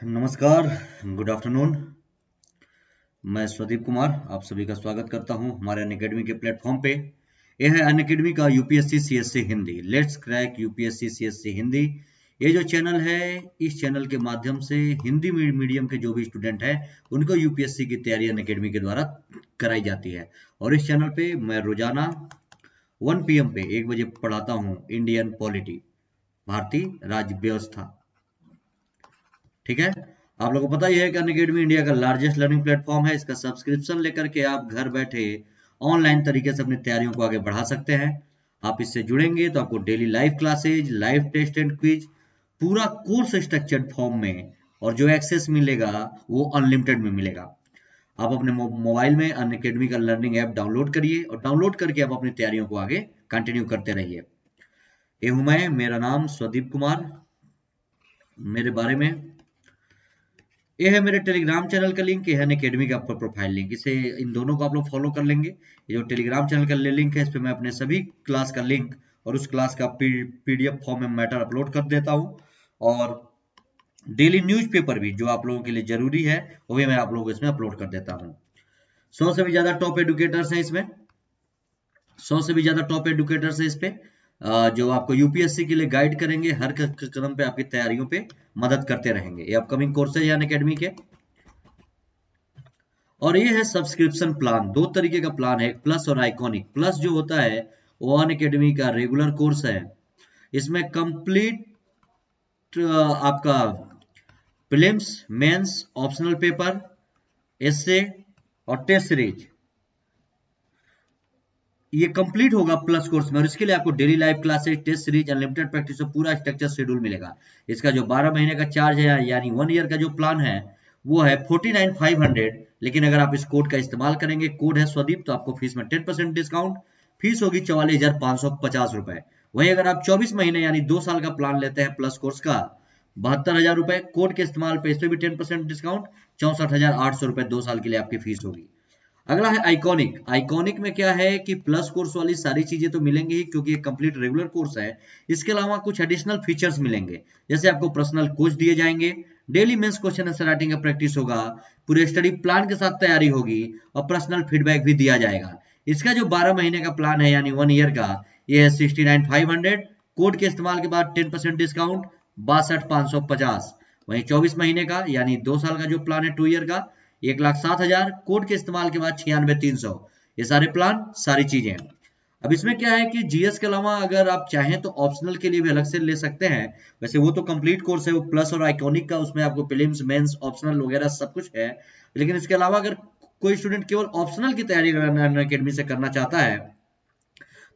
नमस्कार। Good afternoon. मैं स्वदीप कुमार आप सभी का स्वागत करता हूं हमारे अनअकैडमी के प्लेटफॉर्म पे। यह है अनअकैडमी का UPSC CSC Hindi, let's crack UPSC CSC Hindi. ये जो चैनल है, इस चैनल के माध्यम से हिंदी मीडियम के जो भी स्टूडेंट हैं उनको यूपीएससी की तैयारी अनअकैडमी के द्वारा कराई जाती है। और इस चैनल पे मैं रोजाना 1 PM पे 1 बजे पढ़ाता हूँ इंडियन पॉलिटी, भारतीय राज्य व्यवस्था। ठीक है। आप लोगों को पता ही है कि अनअकैडमी इंडिया का लार्जेस्ट लर्निंग प्लेटफॉर्म है। इसका सब्सक्रिप्शन लेकर के आप घर बैठे ऑनलाइन तरीके से अपनी तैयारियों को आगे बढ़ा सकते हैं। आप इससे जुड़ेंगे तो आपको daily live classes, live test and quiz, पूरा कोर्स स्ट्रक्चर्ड फॉर्म में, और जो एक्सेस मिलेगा वो अनलिमिटेड में मिलेगा। आप अपने मोबाइल में अनअकैडमी का लर्निंग ऐप डाउनलोड करिए और डाउनलोड करके आप अपनी तैयारियों को आगे कंटिन्यू करते रहिए। ये हूं मैं, मेरा नाम स्वदीप कुमार। मेरे बारे में ये है मेरे टेलीग्राम चैनल का लिंक, ये है अनअकैडमी का प्रोफाइल लिंक। इसे इन दोनों को आप लोग फॉलो कर लेंगे। ये जो टेलीग्राम चैनल का लिंक है, इस पे मैं अपने सभी क्लास का लिंक और उस क्लास का पीडीएफ फॉर्म में मैटर अपलोड कर देता हूँ। और डेली न्यूज़पेपर भी जो आप लोगों के लिए जरूरी है वो भी मैं आप लोगों को इसमें अपलोड कर देता हूँ। 100 से भी ज्यादा टॉप एडुकेटर्स हैं इसमें, 100 से भी ज्यादा टॉप एडुकेटर्स हैं इस पे, जो आपको यूपीएससी के लिए गाइड करेंगे, हर कदम पे आपकी तैयारियों पे मदद करते रहेंगे। ये अपकमिंग कोर्सेज है अनअकैडमी के। और ये है सब्सक्रिप्शन प्लान। दो तरीके का प्लान है, प्लस और आइकॉनिक। प्लस जो होता है वो अनअकैडमी का रेगुलर कोर्स है। इसमें कंप्लीट आपका prelims, mains, optional paper, essay और टेस्ट सीरीज, ये कंप्लीट होगा प्लस कोर्स में। और इसके लिए आपको daily live classes, test series, unlimited practice, पूरा स्ट्रक्चर शेड्यूल मिलेगा। इसका जो 12 महीने का चार्ज है यानी 1 ईयर का जो प्लान है वो है 49,500। लेकिन अगर आप इस कोड का इस्तेमाल करेंगे, कोड है स्वदीप, तो आपको फीस में 10% डिस्काउंट, फीस होगी 44,550 रुपए। वहीं अगर आप 24 महीने यानी 2 साल का प्लान लेते हैं प्लस कोर्स का, 72,000 रुपए, कोड के इस्तेमाल पे इस पे भी 10% डिस्काउंट, 64,800 रुपए 2 साल के लिए आपकी फीस होगी। अगला है आइकॉनिक। आइकॉनिक में क्या है कि प्लस कोर्स वाली सारी चीजें तो मिलेंगी ही, क्योंकि ये कंप्लीट रेगुलर कोर्स है। इसके अलावा कुछ एडिशनल फीचर्स मिलेंगे, जैसे आपको पर्सनल कोच दिए जाएंगे, daily mains question answer writing का प्रैक्टिस होगा, पूरे स्टडी प्लान के साथ तैयारी होगी और पर्सनल फीडबैक भी दिया जाएगा। इसका जो 12 महीने का प्लान है यानी 1 ईयर का, ये है 69,500। कोड के इस्तेमाल के बाद 10% डिस्काउंट, 62,550। वहीं 24 महीने का यानी 2 साल का जो प्लान है 2 ईयर का, 1,07,000, कोड के इस्तेमाल के बाद 96,300। ये सारे प्लान, सारी चीजें। अब इसमें क्या है कि जीएस के अलावा अगर आप चाहें तो ऑप्शनल के लिए भी अलग से ले सकते हैं। वैसे वो तो कंप्लीट कोर्स है, वो प्लस और आइकॉनिक का, उसमें आपको प्रीलिम्स, मेंस, ऑप्शनल वगैरह सब कुछ है। लेकिन इसके अलावा अगर कोई स्टूडेंट केवल ऑप्शनल की तैयारी अनअकैडमी से करना चाहता है,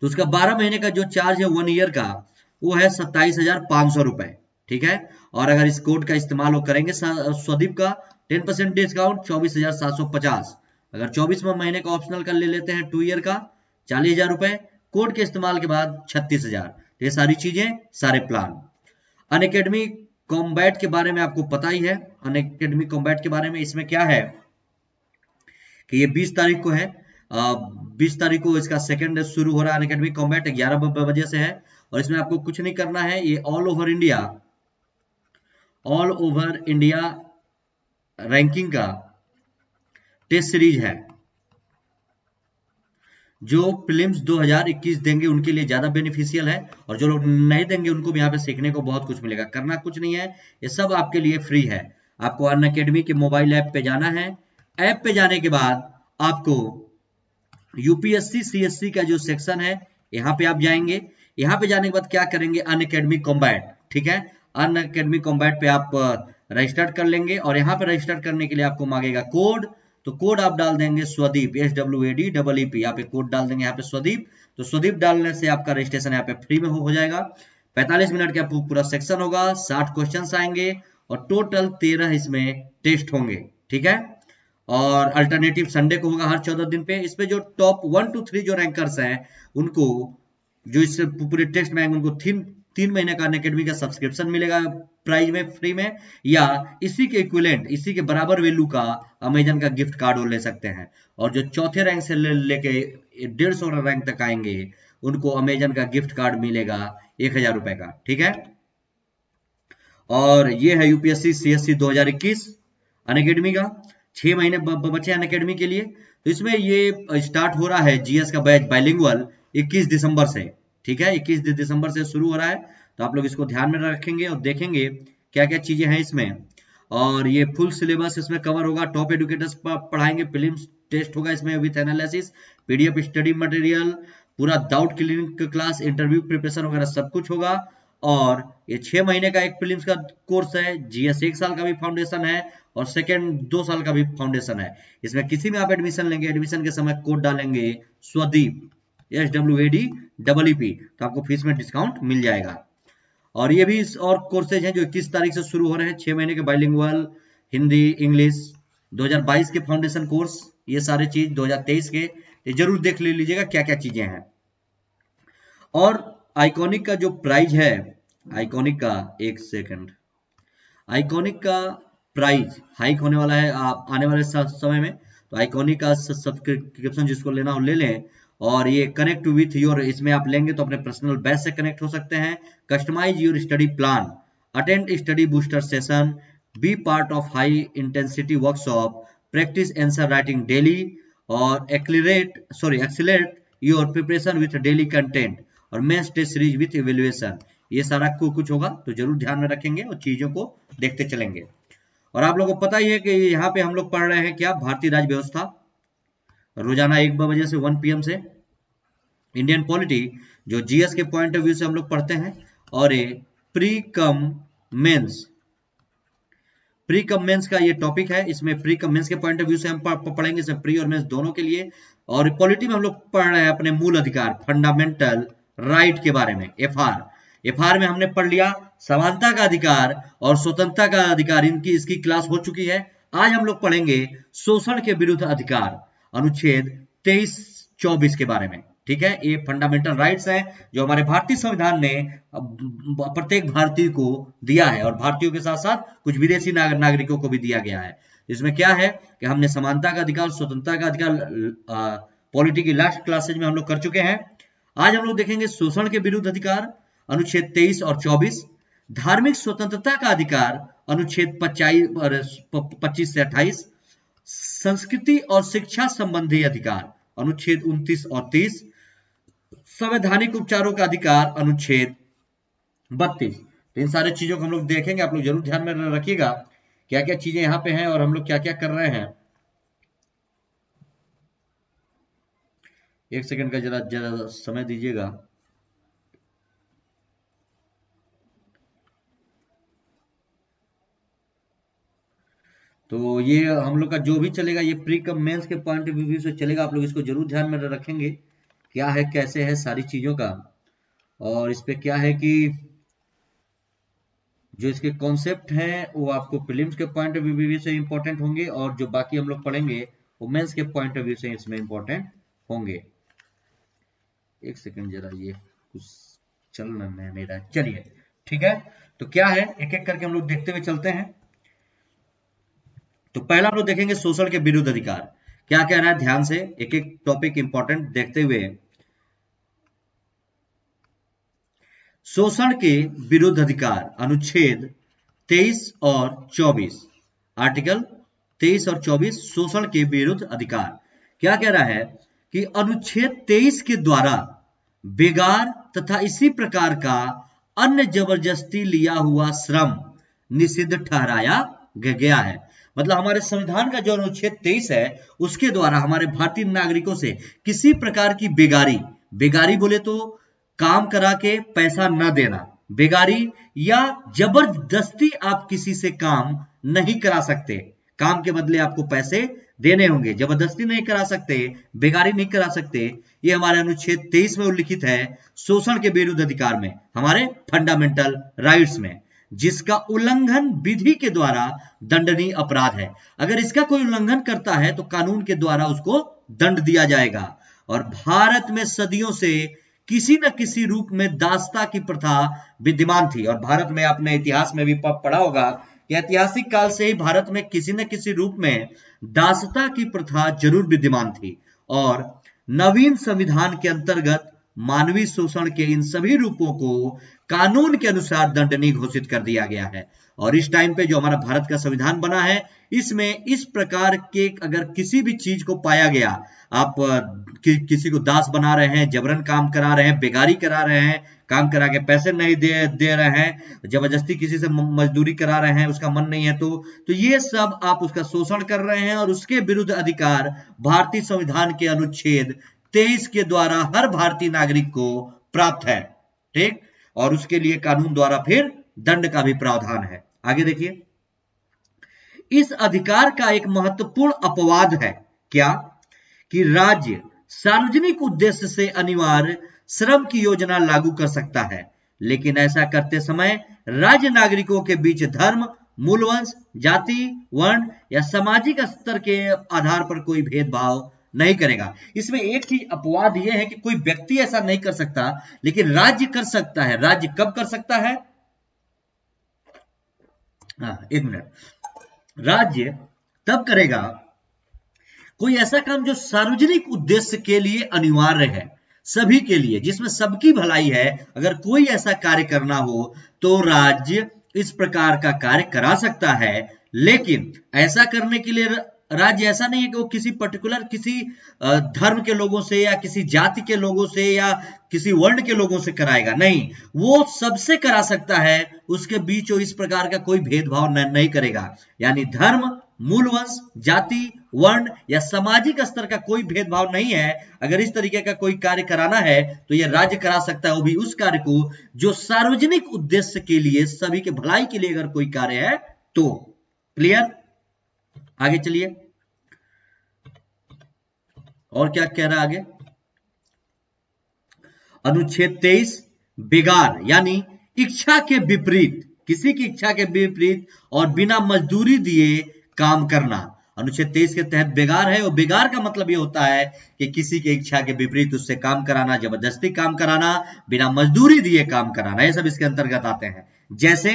तो उसका 12 महीने का जो चार्ज है 1 ईयर का, वो है 27,500 रुपए। ठीक है। और अगर इस कोड का इस्तेमाल वो करेंगे स्वदीप का, 10% डिस्काउंट, 24,750। अगर 24वें महीने का ऑप्शनल का ले लेते हैं 2 ईयर का, 40,000 रुपए, कोड के इस्तेमाल के बाद 36,000। ये सारी चीजें, सारे प्लान। अनअकैडमी कॉम्बैट के बारे में आपको पता ही है। अनअकैडमी कॉम्बैट के बारे में इसमें क्या है कि ये 20 तारीख को है। 20 तारीख को इसका सेकंड शुरू हो रहा है। अनअकैडमी कॉम्बैट 11 बजे से है। और इसमें आपको कुछ नहीं करना है, ये ऑल ओवर इंडिया रैंकिंग का टेस्ट सीरीज है। जो प्रीलिम्स 2021 देंगे उनके लिए ज्यादा बेनिफिशियल है, और जो लोग नहीं देंगे उनको भी यहाँ पे सीखने को बहुत कुछ मिलेगा। करना कुछ नहीं है, ये सब आपके लिए फ्री है। आपको अनअकैडमी के मोबाइल ऐप पे जाना है। ऐप पे जाने के बाद आपको यूपीएससी सीएससी का जो सेक्शन है, यहाँ पे आप जाएंगे। यहाँ पे जाने के बाद क्या करेंगे, अनअकैडमी कॉम्बैट। ठीक है। अनअकैडमी कॉम्बैट पे आप रजिस्टर कर लेंगे, और यहाँ पे रजिस्टर करने के लिए आपको मांगेगा कोड। तो कोड आप डाल देंगे स्वदीप, SWADEEP। यहाँ पे कोड डाल देंगे, यहाँ पे स्वदीप। तो स्वदीप डालने से आपका रजिस्ट्रेशन यहाँ पे फ्री में हो जाएगा। 45 मिनट का पूरा सेक्शन होगा, 60 क्वेश्चन आएंगे और टोटल 13 इसमें टेस्ट होंगे। ठीक है। और अल्टरनेटिव संडे को होगा हर 14 दिन पे। इस पे जो टॉप 1 to 3 जो रैंकर्स हैं उनको, जो इस पूरे टेस्ट में आएंगे, उनको 3 महीने का अनअकैडमी का सब्सक्रिप्शन मिलेगा प्राइज में, फ्री में, या इसी के इक्विवेलेंट, इसी के बराबर वैल्यू का अमेजन का गिफ्ट कार्ड वो ले सकते हैं। और जो चौथे रैंक से लेके 150 रैंक तक आएंगे उनको अमेजन का गिफ्ट कार्ड मिलेगा 1,000 रुपए का। ठीक है। और ये है यूपीएससी सीएससी 2021 अनअकैडमी का। 6 महीने बचे अनअकैडमी के लिए। तो इसमें ये स्टार्ट हो रहा है जीएस का बैच बाइलिंगुअल 21 दिसंबर से। ठीक है, 21 दिसंबर से शुरू हो रहा है। तो आप लोग इसको ध्यान में रखेंगे और देखेंगे क्या क्या चीजें हैं इसमें। और ये फुल सिलेबस इसमें कवर होगा। टॉप एडुकेटर्स पढ़ाएंगे, फिल्म्स टेस्ट होगा इसमें with analysis, PDF study material, पूरा doubt clearing class, interview preparation वगैरह सब कुछ होगा। और ये 6 महीने का एक फिल्म्स का कोर्स है। जीएस 1 साल का भी फाउंडेशन है और सेकेंड 2 साल का भी फाउंडेशन है। इसमें किसी में आप एडमिशन लेंगे, एडमिशन के समय कोड डालेंगे स्वदीप SWADEEP, तो आपको फीस में डिस्काउंट मिल जाएगा। और ये भी और कोर्सेज हैं जो 21 तारीख से शुरू हो रहे हैं। 6 महीने के बाइलिंगुअल, हिंदी, इंग्लिश, 2022 के फाउंडेशन कोर्स, ये सारे चीज 2023 के, ये जरूर देख ले लीजिएगा क्या क्या चीजें हैं। और आइकॉनिक का जो प्राइज है, आइकॉनिक का एक सेकंड, आइकॉनिक का प्राइस हाइक होने वाला है आने वाले समय में। तो आइकॉनिक का सब्सक्रिप्शन जिसको लेना हो ले लें। और ये कनेक्ट विथ योर, इसमें आप लेंगे तो अपने पर्सनल बैच से कनेक्ट हो सकते हैं। Customise your study plan, attend study booster session, be part of high intensity workshop, practice answer writing daily, और accelerate your preparation with daily content, और mains test series with evaluation. ये सारा कुछ होगा, तो जरूर ध्यान में रखेंगे और चीजों को देखते चलेंगे। और आप लोगों को पता ही है कि यहाँ पे हम लोग पढ़ रहे हैं क्या, भारतीय राज्य व्यवस्था, रोजाना 1 बजे से 1 PM से। इंडियन पॉलिटी जो जीएस के पॉइंट ऑफ व्यू से हम लोग पढ़ते हैं। और ये प्री कम मेंस का ये टॉपिक है। इसमें प्री कम मेंस के पॉइंट ऑफ व्यू से हम पढ़ेंगे, इसमें प्री और मेंस दोनों के लिए। और पॉलिटी में हम लोग पढ़ रहे हैं अपने मूल अधिकार, फंडामेंटल राइट के बारे में, एफआर में हमने पढ़ लिया समानता का अधिकार और स्वतंत्रता का अधिकार, इसकी क्लास हो चुकी है। आज हम लोग पढ़ेंगे शोषण के विरुद्ध अधिकार, अनुच्छेद 23-24 के बारे में। ठीक है, ये फंडामेंटल राइट्स हैं जो हमारे भारतीय संविधान ने प्रत्येक भारतीय को दिया है, और भारतीयों के साथ साथ कुछ विदेशी नागरिकों को भी दिया गया है। इसमें क्या है कि हमने समानता का अधिकार, स्वतंत्रता का अधिकार पॉलिटी की लास्ट क्लासेज में हम लोग कर चुके हैं। आज हम लोग देखेंगे शोषण के विरुद्ध अधिकार, अनुच्छेद 23 और 24, धार्मिक स्वतंत्रता का अधिकार, अनुच्छेद 25 से 28, संस्कृति और शिक्षा संबंधी अधिकार, अनुच्छेद 29 और 30, संवैधानिक उपचारों का अधिकार, अनुच्छेद 32। तो इन सारे चीजों को हम लोग देखेंगे, आप लोग जरूर ध्यान में रखिएगा क्या क्या चीजें यहाँ पे हैं और हम लोग क्या क्या कर रहे हैं। एक सेकंड का जरा समय दीजिएगा। तो ये हम लोग का जो भी चलेगा, ये प्री कम मेंस के पॉइंट ऑफ व्यू से चलेगा। आप लोग इसको जरूर ध्यान में रखेंगे क्या है कैसे है सारी चीजों का। और इस पे क्या है कि जो इसके कॉन्सेप्ट हैं वो आपको प्रीलिम्स के पॉइंट ऑफ व्यू से इंपॉर्टेंट होंगे, और जो बाकी हम लोग पढ़ेंगे वो मेंस के पॉइंट ऑफ व्यू से इसमें इंपॉर्टेंट होंगे। एक सेकंड जरा, ये कुछ चलना है मेरा, चलिए ठीक है। तो क्या है, एक एक करके हम लोग देखते हुए चलते हैं। तो पहला हम लोग देखेंगे शोषण के विरुद्ध अधिकार क्या कह रहा है, ध्यान से एक एक टॉपिक इंपॉर्टेंट देखते हुए। शोषण के विरुद्ध अधिकार, अनुच्छेद 23 और 24, आर्टिकल 23 और 24, शोषण के विरुद्ध अधिकार क्या कह रहा है कि अनुच्छेद 23 के द्वारा बेगार तथा इसी प्रकार का अन्य जबरदस्ती लिया हुआ श्रम निषिद्ध ठहराया गया है। मतलब हमारे संविधान का जो अनुच्छेद 23 है उसके द्वारा हमारे भारतीय नागरिकों से किसी प्रकार की बेगारी बोले तो काम करा के पैसा न देना, बेगारी या जबरदस्ती आप किसी से काम नहीं करा सकते। काम के बदले आपको पैसे देने होंगे, जबरदस्ती नहीं करा सकते, बेगारी नहीं करा सकते। ये हमारे अनुच्छेद 23 में उल्लिखित है, शोषण के विरुद्ध अधिकार में, हमारे फंडामेंटल राइट्स में, जिसका उल्लंघन विधि के द्वारा दंडनीय अपराध है। अगर इसका कोई उल्लंघन करता है तो कानून के द्वारा उसको दंड दिया जाएगा। और भारत में सदियों से किसी न किसी रूप में दासता की प्रथा विद्यमान थी। और भारत में आपने इतिहास में भी पढ़ा होगा कि ऐतिहासिक काल से ही भारत में किसी न किसी रूप में दासता की प्रथा जरूर विद्यमान थी। और नवीन संविधान के अंतर्गत मानवीय शोषण के इन सभी रूपों को कानून के अनुसार दंडनीय घोषित कर दिया गया है। और इस टाइम पे जो हमारा भारत का संविधान बना है, इसमें इस प्रकार के अगर किसी भी चीज को पाया गया, आप किसी को दास बना रहे हैं, जबरन काम करा रहे हैं, बेगारी करा रहे हैं, काम करा के पैसे नहीं दे रहे हैं, जबरदस्ती किसी से मजदूरी करा रहे हैं, उसका मन नहीं है तो ये सब आप उसका शोषण कर रहे हैं और उसके विरुद्ध अधिकार भारतीय संविधान के अनुच्छेद 23 के द्वारा हर भारतीय नागरिक को प्राप्त है। ठीक, और उसके लिए कानून द्वारा फिर दंड का भी प्रावधान है। आगे देखिए, इस अधिकार का एक महत्वपूर्ण अपवाद है क्या, कि राज्य सार्वजनिक उद्देश्य से अनिवार्य श्रम की योजना लागू कर सकता है, लेकिन ऐसा करते समय राज्य नागरिकों के बीच धर्म, मूलवंश, जाति, वर्ण या सामाजिक स्तर के आधार पर कोई भेदभाव नहीं करेगा। इसमें एक चीज अपवाद यह है कि कोई व्यक्ति ऐसा नहीं कर सकता, लेकिन राज्य कर सकता है। राज्य कब कर सकता है? एक मिनट, राज्य तब करेगा कोई ऐसा काम जो सार्वजनिक उद्देश्य के लिए अनिवार्य है, सभी के लिए, जिसमें सबकी भलाई है। अगर कोई ऐसा कार्य करना हो तो राज्य इस प्रकार का कार्य करा सकता है, लेकिन ऐसा करने के लिए राज्य ऐसा नहीं है कि वो किसी पर्टिकुलर किसी धर्म के लोगों से या किसी जाति के लोगों से या किसी वर्ण के लोगों से कराएगा, नहीं, वो सबसे करा सकता है। उसके बीच वो इस प्रकार का कोई भेदभाव नहीं करेगा, यानी धर्म, मूलवंश, जाति, वर्ण या सामाजिक स्तर का कोई भेदभाव नहीं है। अगर इस तरीके का कोई कार्य कराना है तो यह राज्य करा सकता है, वो भी उस कार्य को जो सार्वजनिक उद्देश्य के लिए, सभी के भलाई के लिए अगर कोई कार्य है तो। क्लियर? आगे चलिए, और क्या कह रहा है आगे? अनुच्छेद 23 बेगार यानी इच्छा के विपरीत, किसी की इच्छा के विपरीत और बिना मजदूरी दिए काम करना। अनुच्छेद 23 के तहत बेगार है, और बेगार का मतलब ये होता है कि किसी की इच्छा के विपरीत उससे काम कराना, जबरदस्ती काम कराना, बिना मजदूरी दिए काम कराना, ये सब इसके अंतर्गत आते हैं। जैसे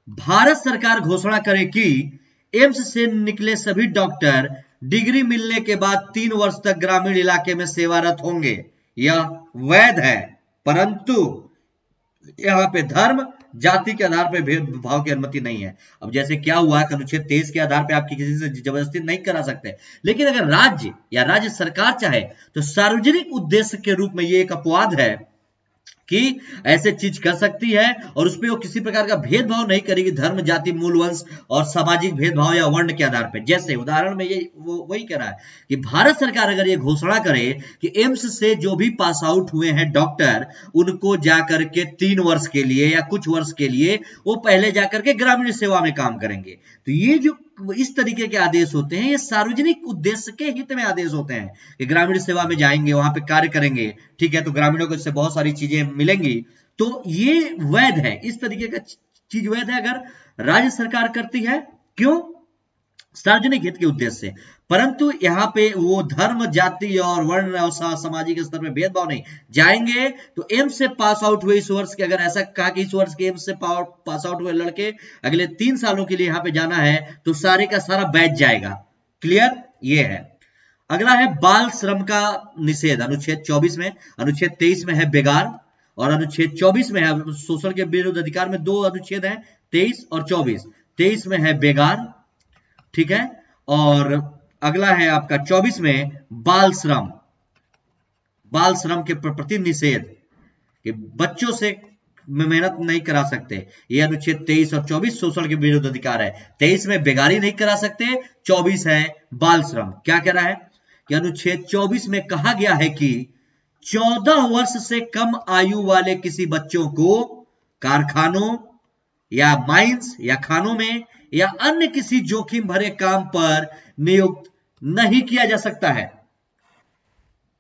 भारत सरकार घोषणा करे कि एम्स से निकले सभी डॉक्टर डिग्री मिलने के बाद 3 वर्ष तक ग्रामीण इलाके में सेवारत होंगे, यह वैध है, परंतु यहाँ पे धर्म, जाति के आधार पर भेदभाव की अनुमति नहीं है। अब जैसे क्या हुआ कि अनुच्छेद 23 के आधार पे आप किसी से जबरदस्ती नहीं करा सकते, लेकिन अगर राज्य या राज्य सरकार चाहे तो सार्वजनिक उद्देश्य के रूप में ये एक अपवाद है कि ऐसे चीज कर सकती है, और उसमें वो किसी प्रकार का भेदभाव नहीं करेगी धर्म, जाति, मूलवंश और सामाजिक भेदभाव या वर्ण के आधार पर। जैसे उदाहरण में ये वही कह रहा है कि भारत सरकार अगर ये घोषणा करे कि एम्स से जो भी पास आउट हुए हैं डॉक्टर, उनको जाकर के 3 वर्ष के लिए या कुछ वर्ष के लिए वो पहले जाकर के ग्रामीण सेवा में काम करेंगे, तो ये जो इस तरीके के आदेश होते हैं, ये सार्वजनिक उद्देश्य के हित में आदेश होते हैं कि ग्रामीण सेवा में जाएंगे, वहां पे कार्य करेंगे, ठीक है, तो ग्रामीणों को इससे बहुत सारी चीजें मिलेंगी, तो ये वैध है। इस तरीके का चीज वैध है अगर राज्य सरकार करती है, क्यों? सार्वजनिक हित के उद्देश्य से। परंतु यहाँ पे वो धर्म, जाति और वर्ण और सामाजिक स्तर में भेदभाव नहीं। जाएंगे तो एम्स से पास आउट हुए इस वर्ष के, अगर ऐसा कहा कि इस वर्ष के एम्स से पास आउट हुए लड़के अगले 3 सालों के लिए यहाँ पे जाना है, तो सारे का सारा बैच जाएगा। क्लियर? ये है। अगला है बाल श्रम का निषेध, अनुच्छेद 24 में। अनुच्छेद 23 में है बेगार और अनुच्छेद 24 में है शोषण के विरुद्ध अधिकार में 2 अनुच्छेद हैं, 23 और 24। 23 में है बेगार, ठीक है, और अगला है आपका 24 में बाल श्रम, बाल श्रम के प्रति निषेध, कि बच्चों से मेहनत नहीं करा सकते। ये अनुच्छेद 23 और 24 शोषण के विरुद्ध अधिकार है। 23 में बेगारी नहीं करा सकते, 24 है बाल श्रम। क्या कह रहा है कि अनुच्छेद 24 में कहा गया है कि 14 वर्ष से कम आयु वाले किसी बच्चों को कारखानों या माइंस या खानों में या अन्य किसी जोखिम भरे काम पर नियुक्त नहीं किया जा सकता है।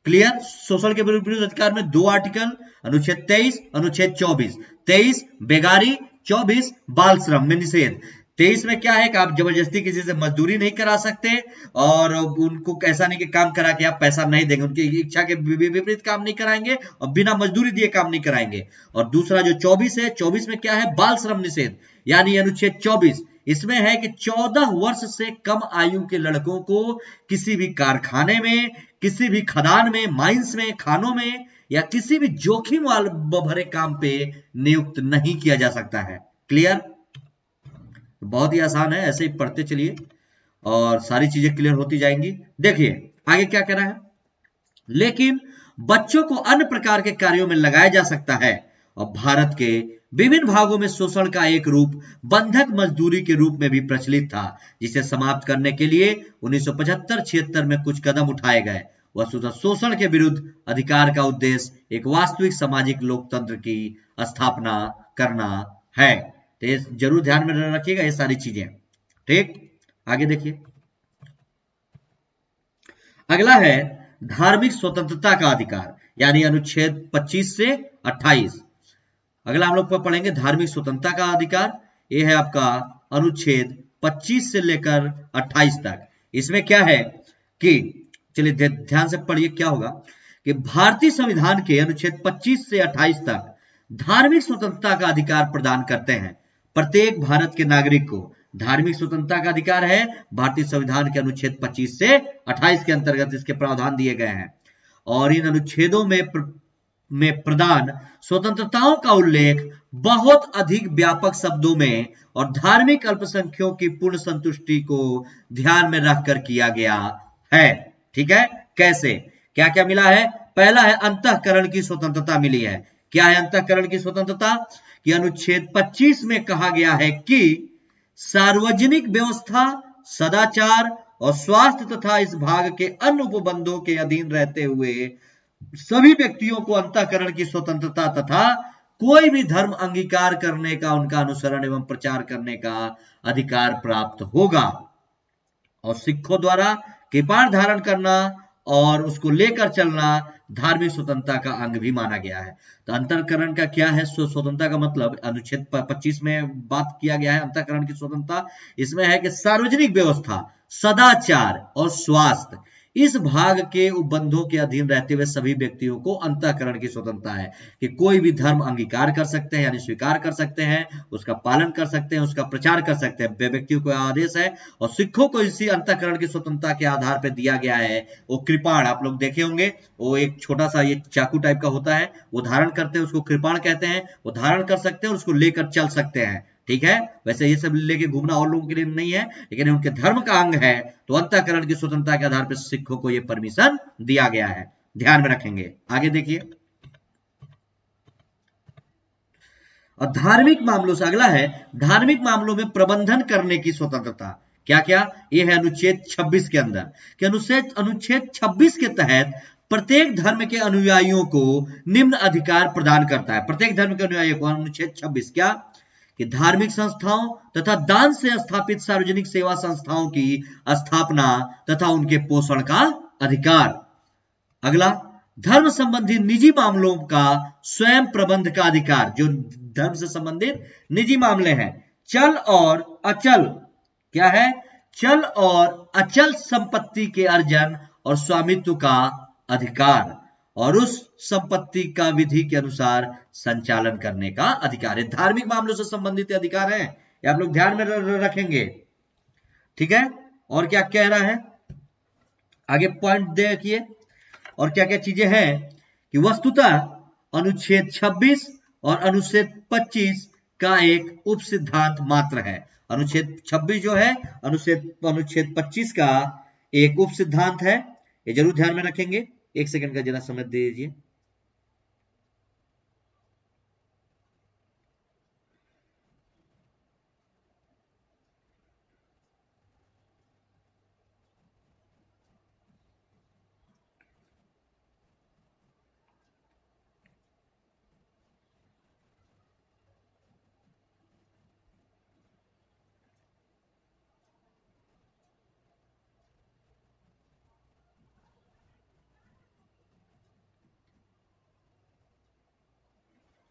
क्लियर? शोषण के विरुद्ध अधिकार में 2 आर्टिकल, अनुच्छेद 23, अनुच्छेद 24। 23 बेगारी, 24 बाल श्रम में निषेध। 23 में क्या है कि आप जबरदस्ती किसी से मजदूरी नहीं करा सकते और उनको ऐसा नहीं कि काम करा के आप पैसा नहीं देंगे, उनकी इच्छा के विपरीत काम नहीं कराएंगे और बिना मजदूरी दिए काम नहीं कराएंगे। और दूसरा जो 24 है, 24 में क्या है? बाल श्रम निषेध, यानी अनुच्छेद 24, इसमें है कि 14 वर्ष से कम आयु के लड़कों को किसी भी कारखाने में, किसी भी खदान में, माइंस में, खानों में या किसी भी जोखिम वाले भरे काम पे नियुक्त नहीं किया जा सकता है। क्लियर? बहुत ही आसान है, ऐसे ही पढ़ते चलिए और सारी चीजें क्लियर होती जाएंगी। देखिए आगे क्या कह रहा है, लेकिन बच्चों को अन्य प्रकार के कार्यों में लगाया जा सकता है और भारत के विभिन्न भागों में शोषण का एक रूप बंधक मजदूरी के रूप में भी प्रचलित था, जिसे समाप्त करने के लिए 1975-76 में कुछ कदम उठाए गए। वस्तुतः शोषण के विरुद्ध अधिकार का उद्देश्य एक वास्तविक सामाजिक लोकतंत्र की स्थापना करना है। तो ये जरूर ध्यान में रखिएगा ये सारी चीजें। ठीक, आगे देखिए, अगला है धार्मिक स्वतंत्रता का अधिकार, यानी अनुच्छेद 25 से 28। अगला हम लोग पढ़ेंगे धार्मिक स्वतंत्रता का अधिकार। ये है आपका अनुच्छेद 25 से लेकर 28 तक। इसमें क्या है कि चलिए ध्यान से पढ़िए, क्या होगा कि भारतीय संविधान के अनुच्छेद 25 से 28 तक धार्मिक स्वतंत्रता का अधिकार प्रदान करते हैं। प्रत्येक भारत के नागरिक को धार्मिक स्वतंत्रता का अधिकार है। भारतीय संविधान के अनुच्छेद 25 से 28 के अंतर्गत इसके प्रावधान दिए गए हैं और इन अनुच्छेदों में प्रदान स्वतंत्रताओं का उल्लेख बहुत अधिक व्यापक शब्दों में और धार्मिक अल्पसंख्यकों की पूर्ण संतुष्टि को ध्यान में रखकर किया गया है। ठीक है, कैसे, क्या क्या मिला है? पहला है अंतःकरण की स्वतंत्रता मिली है। क्या है अंतःकरण की स्वतंत्रता? कि अनुच्छेद 25 में कहा गया है कि सार्वजनिक व्यवस्था, सदाचार और स्वास्थ्य तथा इस भाग के अन्य उपबंधों के अधीन रहते हुए सभी व्यक्तियों को अंतःकरण की स्वतंत्रता तथा कोई भी धर्म अंगीकार करने का, उनका अनुसरण एवं प्रचार करने का अधिकार प्राप्त होगा। और सिखों द्वारा कृपाण धारण करना और उसको लेकर चलना धार्मिक स्वतंत्रता का अंग भी माना गया है। तो अंतःकरण का क्या है? स्वतंत्रता का मतलब अनुच्छेद 25 में बात किया गया है अंतःकरण की स्वतंत्रता। इसमें है कि सार्वजनिक व्यवस्था, सदाचार और स्वास्थ्य इस भाग के उपबंधों के अधीन रहते हुए सभी व्यक्तियों को अंतःकरण की स्वतंत्रता है कि कोई भी धर्म अंगीकार कर सकते हैं, यानी स्वीकार कर सकते हैं, उसका पालन कर सकते हैं, उसका प्रचार कर सकते हैं। व्यक्तियों को आदेश है और सिखों को इसी अंतःकरण की स्वतंत्रता के आधार पर दिया गया है। वो कृपाण आप लोग देखे होंगे, वो एक छोटा सा ये चाकू टाइप का होता है, वो धारण करते हैं, उसको कृपाण कहते हैं। वो धारण कर सकते हैं और उसको लेकर चल सकते हैं। ठीक है, वैसे ये सब लेके घूमना और लोगों के लिए नहीं है, लेकिन उनके धर्म का अंग है। तो अंतःकरण की स्वतंत्रता के आधार पर सिखों को यह परमिशन दिया गया है, ध्यान में रखेंगे। आगे देखिए, और धार्मिक मामलों से अगला है धार्मिक मामलों में प्रबंधन करने की स्वतंत्रता। क्या क्या? ये है अनुच्छेद 26 के अंदर कि अनुच्छेद 26 के तहत प्रत्येक धर्म के अनुयायियों को निम्न अधिकार प्रदान करता है। प्रत्येक धर्म के अनुयायियों को अनुच्छेद 26 क्या कि धार्मिक संस्थाओं तथा दान से स्थापित सार्वजनिक सेवा संस्थाओं की स्थापना तथा उनके पोषण का अधिकार। अगला, धर्म संबंधी निजी मामलों का स्वयं प्रबंध का अधिकार। जो धर्म से संबंधित निजी मामले हैं, चल और अचल, क्या है? चल और अचल संपत्ति के अर्जन और स्वामित्व का अधिकार और उस संपत्ति का विधि के अनुसार संचालन करने का अधिकार है। धार्मिक मामलों से संबंधित अधिकार है, ये आप लोग ध्यान में रखेंगे। ठीक है, और क्या कह रहा है आगे पॉइंट देखिए, और क्या क्या चीजें हैं कि वस्तुतः अनुच्छेद 26 और अनुच्छेद 25 का एक उप सिद्धांत मात्र है। अनुच्छेद 26 जो है अनुच्छेद 25 का एक उप सिद्धांत है, ये जरूर ध्यान में रखेंगे। एक सेकंड का जरा समय दे दीजिए।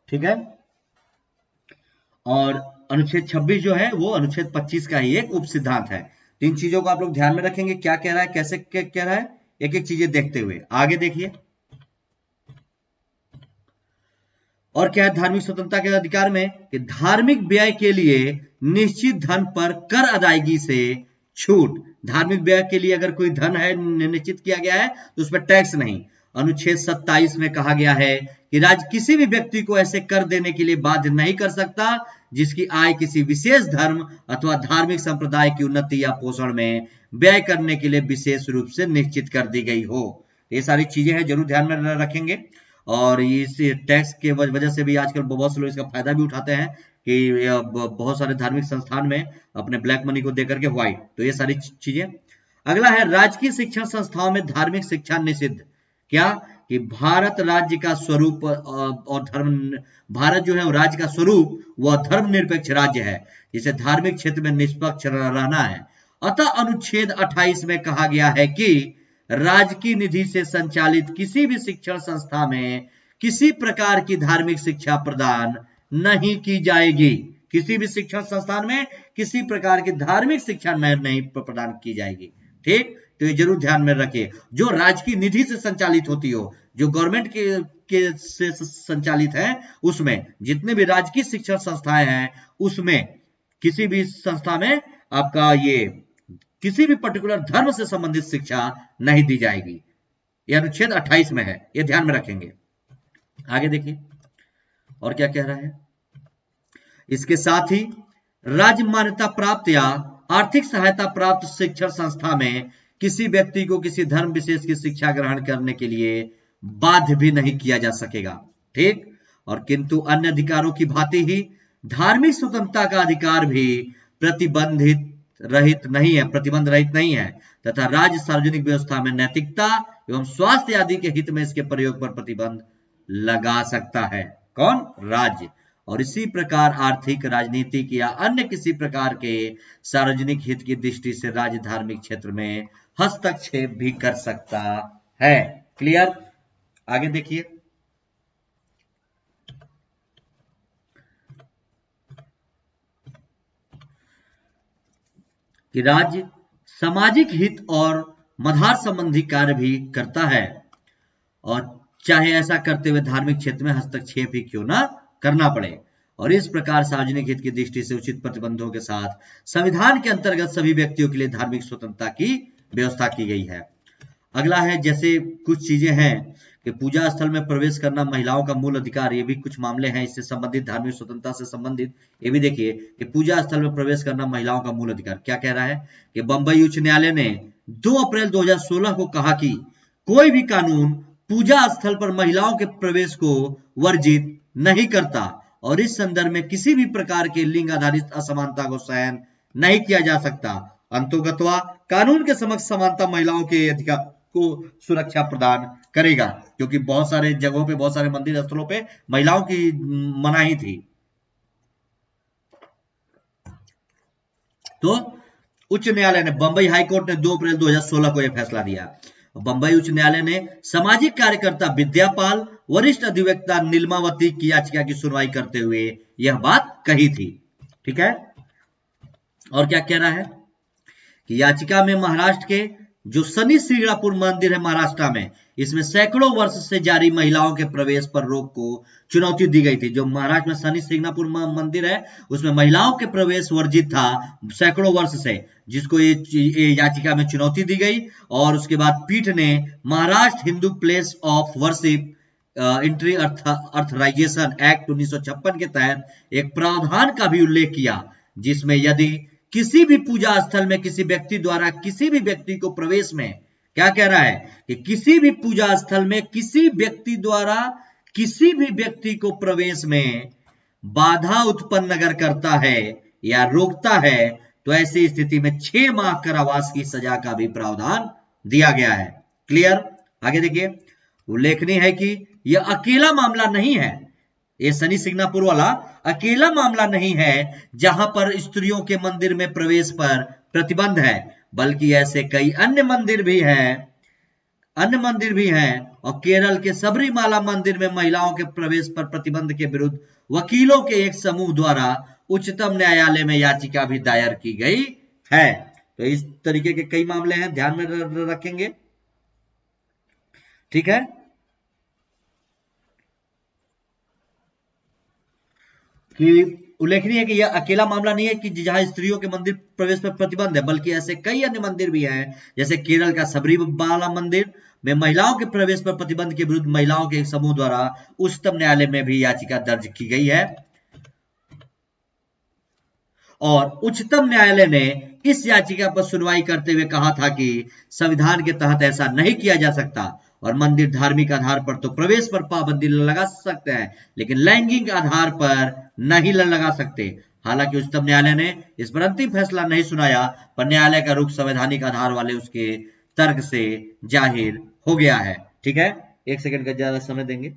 ठीक है, और अनुच्छेद 26 जो है वो अनुच्छेद 25 का ही एक उप सिद्धांत है। तीन चीजों को आप लोग ध्यान में रखेंगे, क्या कह रहा है, कैसे कह रहा है, एक एक चीजें देखते हुए आगे देखिए। और क्या है धार्मिक स्वतंत्रता के अधिकार में कि धार्मिक व्यय के लिए निश्चित धन पर कर अदायगी से छूट। धार्मिक व्यय के लिए अगर कोई धन है निश्चित किया गया है तो उस पर टैक्स नहीं, अनुच्छेद 27 में कहा गया है कि राज्य किसी भी व्यक्ति को ऐसे कर देने के लिए बाध्य नहीं कर सकता जिसकी आय किसी विशेष धर्म अथवा धार्मिक संप्रदाय की उन्नति या पोषण में व्यय करने के लिए विशेष रूप से निश्चित कर दी गई हो। ये सारी चीजें हैं, जरूर ध्यान में रखेंगे। और इस टैक्स के वजह से भी आजकल बहुत से लोग इसका फायदा भी उठाते हैं कि बहुत सारे धार्मिक संस्थान में अपने ब्लैक मनी को देकर के व्हाइट, तो ये सारी चीजें। अगला है राजकीय शिक्षण संस्थाओं में धार्मिक शिक्षा निषिद्ध। क्या कि भारत राज्य का स्वरूप और धर्म, भारत जो है वो राज्य का स्वरूप वह धर्मनिरपेक्ष राज्य है जिसे धार्मिक क्षेत्र में निष्पक्ष रहना है। अतः अनुच्छेद 28 में कहा गया है कि राज्य की निधि से संचालित किसी भी शिक्षण संस्था में किसी प्रकार की धार्मिक शिक्षा प्रदान नहीं की जाएगी। किसी भी शिक्षण संस्थान में किसी प्रकार की धार्मिक शिक्षा नहीं प्रदान की जाएगी। ठीक, तो ये जरूर ध्यान में रखिए। जो राज्य की निधि से संचालित होती हो, जो गवर्नमेंट के से संचालित है, उसमें जितने भी राजकीय शिक्षण संस्थाएं हैं उसमें किसी भी संस्था में आपका ये किसी भी पर्टिकुलर धर्म से संबंधित शिक्षा नहीं दी जाएगी। यह अनुच्छेद 28 में है, यह ध्यान में रखेंगे। आगे देखिए और क्या कह रहा है। इसके साथ ही राज्य मान्यता प्राप्त या आर्थिक सहायता प्राप्त शिक्षण संस्था में किसी व्यक्ति को किसी धर्म विशेष की शिक्षा ग्रहण करने के लिए बाध्य भी नहीं किया जा सकेगा। ठीक, और किंतु अन्य अधिकारों की भांति ही धार्मिक स्वतंत्रता का अधिकार भी प्रतिबंध रहित नहीं है तथा राज्य सार्वजनिक व्यवस्था में नैतिकता एवं स्वास्थ्य आदि के हित में इसके प्रयोग पर प्रतिबंध लगा सकता है। कौन? राज्य। और इसी प्रकार आर्थिक, राजनीतिक या अन्य किसी प्रकार के सार्वजनिक हित की दृष्टि से राज्य धार्मिक क्षेत्र में हस्तक्षेप भी कर सकता है। क्लियर? आगे देखिए। कि राज्य सामाजिक हित और मधार संबंधी कार्य भी करता है और चाहे ऐसा करते हुए धार्मिक क्षेत्र में हस्तक्षेप ही क्यों ना करना पड़े। और इस प्रकार सार्वजनिक हित की दृष्टि से उचित प्रतिबंधों के साथ संविधान के अंतर्गत सभी व्यक्तियों के लिए धार्मिक स्वतंत्रता की व्यवस्था की गई है। अगला है, जैसे कुछ चीजें हैं कि पूजा स्थल में प्रवेश करना महिलाओं का मूल अधिकार, ये भी कुछ मामले हैं इससे संबंधित, धार्मिक स्वतंत्रता से संबंधित। ये भी देखिए कि पूजा स्थल में प्रवेश करना महिलाओं का मूल अधिकार। क्या कह रहा है कि बंबई उच्च न्यायालय ने 2 अप्रैल 2016 को कहा कि कोई भी कानून पूजा स्थल पर महिलाओं के प्रवेश को वर्जित नहीं करता और इस संदर्भ में किसी भी प्रकार के लिंग आधारित असमानता को सहन नहीं किया जा सकता। अंतोगत्वा कानून के समक्ष समानता महिलाओं के अधिकार को सुरक्षा प्रदान करेगा, क्योंकि बहुत सारे जगहों पे, बहुत सारे मंदिर स्थलों पे महिलाओं की मनाही थी। तो उच्च न्यायालय ने, बंबई हाईकोर्ट ने 2 अप्रैल 2016 को यह फैसला दिया। बंबई उच्च न्यायालय ने सामाजिक कार्यकर्ता विद्यापाल, वरिष्ठ अधिवक्ता नीलमावती की याचिका की सुनवाई करते हुए यह बात कही थी। ठीक है, और क्या कह रहा है कि याचिका में महाराष्ट्र के जो शनि सिंगणापुर मंदिर है महाराष्ट्र में, इसमें सैकड़ों वर्ष से जारी महिलाओं के प्रवेश पर रोक को चुनौती दी गई थी। जो महाराष्ट्र में शनि सिंगणापुर मंदिर है उसमें महिलाओं के प्रवेश वर्जित था सैकड़ों वर्ष से, जिसको ये याचिका में चुनौती दी गई। और उसके बाद पीठ ने Maharashtra Hindu place of worship entry authorisation act 1956 के तहत एक प्रावधान का भी उल्लेख किया, जिसमें यदि किसी भी पूजा स्थल में किसी व्यक्ति द्वारा किसी भी व्यक्ति को प्रवेश में, क्या कह रहा है कि किसी भी पूजा स्थल में किसी व्यक्ति द्वारा किसी भी व्यक्ति को प्रवेश में बाधा उत्पन्न अगर करता है या रोकता है तो ऐसी स्थिति में 6 माह कारावास की सजा का भी प्रावधान दिया गया है। क्लियर? आगे देखिए। उल्लेखनीय है कि यह अकेला मामला नहीं है, ये शनि सिंगणापुर वाला अकेला मामला नहीं है जहां पर स्त्रियों के मंदिर में प्रवेश पर प्रतिबंध है, बल्कि ऐसे कई अन्य मंदिर भी हैं। और केरल के सबरीमाला मंदिर में महिलाओं के प्रवेश पर प्रतिबंध के विरुद्ध वकीलों के एक समूह द्वारा उच्चतम न्यायालय में याचिका भी दायर की गई है। तो इस तरीके के कई मामले हैं, ध्यान में रखेंगे। ठीक है, कि उल्लेखनीय है कि यह अकेला मामला नहीं है कि जहां स्त्रियों के मंदिर प्रवेश पर प्रतिबंध है, बल्कि ऐसे कई अन्य मंदिर भी हैं, जैसे केरल का सबरीमाला मंदिर, में महिलाओं के प्रवेश पर प्रतिबंध के विरुद्ध महिलाओं के एक समूह द्वारा उच्चतम न्यायालय में भी याचिका दर्ज की गई है और उच्चतम न्यायालय ने इस याचिका पर सुनवाई करते हुए कहा था कि संविधान के तहत ऐसा नहीं किया जा सकता और मंदिर धार्मिक आधार पर तो प्रवेश पर पाबंदी लगा सकते हैं लेकिन लैंगिक आधार पर नहीं लगा सकते। हालांकि उच्चतम न्यायालय ने इस पर अंतिम फैसला नहीं सुनाया पर न्यायालय का रुख संवैधानिक आधार वाले उसके तर्क से जाहिर हो गया है। ठीक है, एक सेकंड का ज्यादा समय देंगे।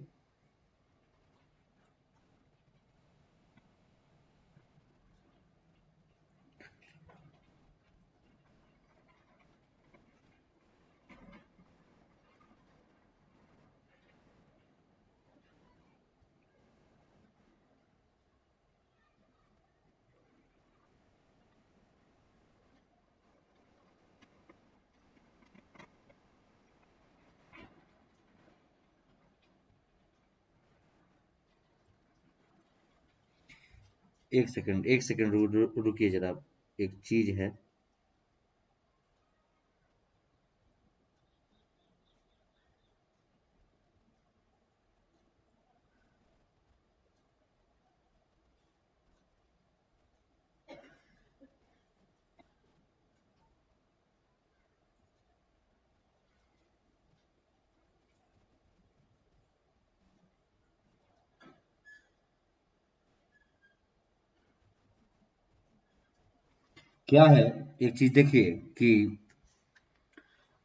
एक सेकंड रुकिए जरा, एक चीज है। क्या है, एक चीज देखिए कि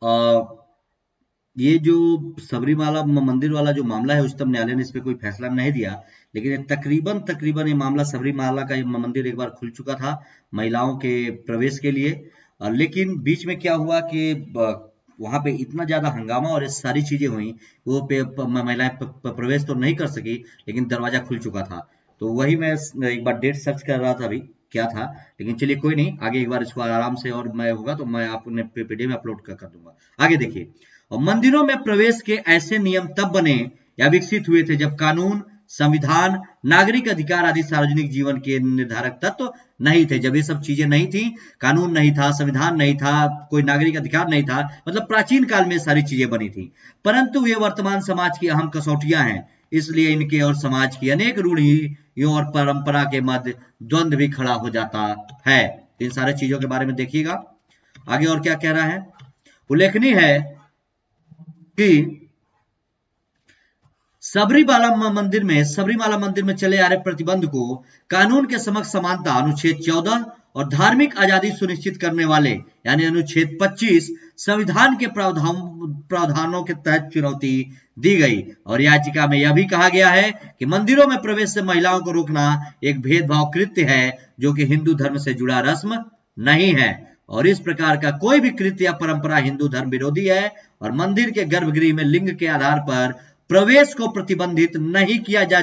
आ, ये जो सबरीमाला मंदिर वाला जो मामला है उच्चतम न्यायालय ने इस पे कोई फैसला नहीं दिया लेकिन ये तकरीबन तकरीबन ये मामला सबरीमाला का मंदिर एक बार खुल चुका था महिलाओं के प्रवेश के लिए लेकिन बीच में क्या हुआ कि वहां पे इतना ज्यादा हंगामा और ये सारी चीजें हुई वो महिलाएं प्रवेश तो नहीं कर सकी लेकिन दरवाजा खुल चुका था। तो वही मैं एक बार डेट सर्च कर रहा था अभी क्या था, लेकिन चलिए कोई नहीं, आगे एक बार इसको आराम से और मैं होगा तो मैं आपने पीडीएफ में अपलोड कर दूंगा। आगे देखिए, और मंदिरों में प्रवेश के ऐसे नियम तब बने या विकसित हुए थे जब कानून, संविधान, नागरिक अधिकार आदि सार्वजनिक जीवन के निर्धारक तत्व नहीं थे। जब ये सब चीजें नहीं थी, कानून नहीं था, संविधान नहीं था, कोई नागरिक अधिकार नहीं था, मतलब प्राचीन काल में सारी चीजें बनी थी। परंतु ये वर्तमान समाज की अहम कसौटियां हैं, इसलिए इनके और समाज की अनेक रूढ़ियों और परंपरा के मध्य द्वंद्व भी खड़ा हो जाता है। इन सारे चीजों के बारे में देखिएगा आगे और क्या कह रहा है। उल्लेखनीय है कि सबरीमाला मंदिर में चले आ रहे प्रतिबंध को कानून के समक्ष समानता अनुच्छेद 14 और धार्मिक आजादी सुनिश्चित करने वाले यानी अनुच्छेद 25 संविधान के प्रावधानों के तहत चुनौती दी गई और याचिका में यह भी कहा गया है कि मंदिरों में प्रवेश से महिलाओं को रोकना एक भेदभाव कृत्य है जो कि हिंदू धर्म से जुड़ा रस्म नहीं है और इस प्रकार का कोई भी कृत्य या परंपरा हिंदू धर्म विरोधी है और मंदिर के गर्भगृह में लिंग के आधार पर प्रवेश को प्रतिबंधित नहीं किया जा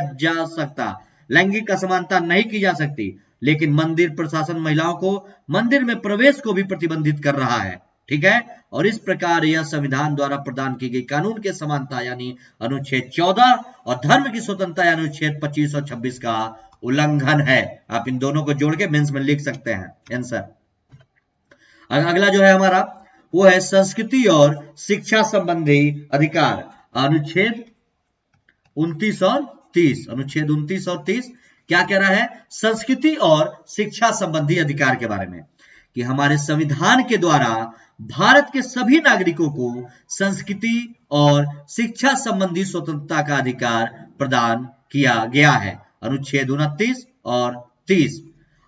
सकता, लैंगिक असमानता नहीं की जा सकती, लेकिन मंदिर प्रशासन महिलाओं को मंदिर में प्रवेश को भी प्रतिबंधित कर रहा है। ठीक है, और इस प्रकार यह संविधान द्वारा प्रदान की गई कानून के समानता यानी अनुच्छेद 14 और धर्म की स्वतंत्रता यानी अनुच्छेद 25 और 26 का उल्लंघन है। आप इन दोनों को जोड़ के मेंस में लिख सकते हैं आंसर। अगला जो है हमारा वो है संस्कृति और शिक्षा संबंधी अधिकार, अनुच्छेद 29 और 30। अनुच्छेद 29 और 30 क्या कह रहा है, संस्कृति और शिक्षा संबंधी अधिकार के बारे में कि हमारे संविधान के द्वारा भारत के सभी नागरिकों को संस्कृति और शिक्षा संबंधी स्वतंत्रता का अधिकार प्रदान किया गया है। अनुच्छेद 29 और 30।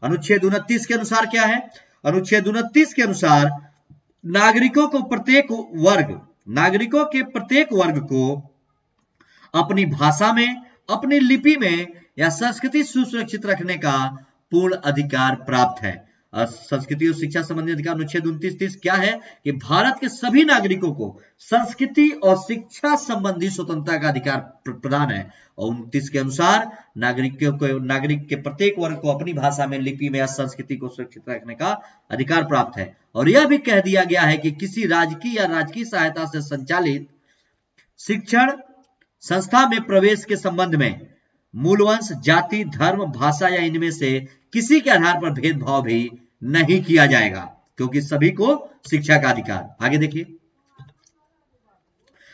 अनुच्छेद 29 के अनुसार क्या है, अनुच्छेद 29 के अनुसार नागरिकों के प्रत्येक वर्ग को अपनी भाषा में, अपनी लिपि में या संस्कृति सुरक्षित रखने का पूर्ण अधिकार प्राप्त है। संस्कृति और शिक्षा संबंधी अधिकार अनुच्छेद 29-30 क्या है कि भारत के सभी नागरिकों को संस्कृति और शिक्षा संबंधी स्वतंत्रता का अधिकार प्रदान है और 29 के अनुसार नागरिक के प्रत्येक वर्ग को अपनी भाषा में, लिपि में या संस्कृति को सुरक्षित रखने का अधिकार प्राप्त है। और यह भी कह दिया गया है कि किसी राजकीय या राजकीय सहायता से संचालित शिक्षण संस्था में प्रवेश के संबंध में मूलवंश, जाति, धर्म, भाषा या इनमें से किसी के आधार पर भेदभाव भी नहीं किया जाएगा क्योंकि सभी को शिक्षा का अधिकार। आगे देखिए,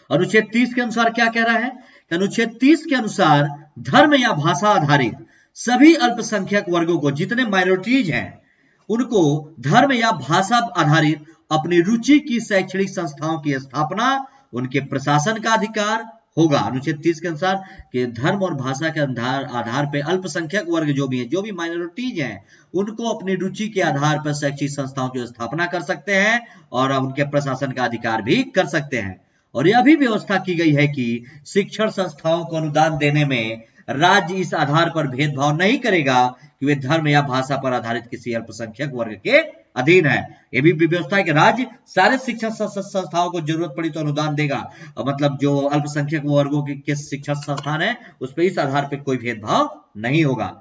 अनुच्छेद 30 के अनुसार क्या कह रहा है? अनुच्छेद 30 के अनुसार धर्म या भाषा आधारित सभी अल्पसंख्यक वर्गों को, जितने माइनॉरिटीज हैं, उनको धर्म या भाषा आधारित अपनी रुचि की शैक्षणिक संस्थाओं की स्थापना, उनके प्रशासन का अधिकार होगा। अनुच्छेद 30 के अनुसार कि धर्म और भाषा के आधार पे अल्पसंख्यक वर्ग जो भी हैं, जो भी माइनॉरिटीज हैं, उनको अपनी रुचि के आधार पर शैक्षिक संस्थाओं की स्थापना कर सकते हैं और उनके प्रशासन का अधिकार भी कर सकते हैं। और यह भी व्यवस्था की गई है कि शिक्षण संस्थाओं को अनुदान देने में राज्य इस आधार पर भेदभाव नहीं करेगा कि वे धर्म या भाषा पर आधारित किसी अल्पसंख्यक वर्ग के अधीन है। यह भी व्यवस्था है कि राज्य सारे शिक्षण संस्थाओं को जरूरत पड़ी तो अनुदान देगा, मतलब जो अल्पसंख्यक वर्गों के शिक्षण संस्थान है उस पर इस आधार पर कोई भेदभाव नहीं होगा।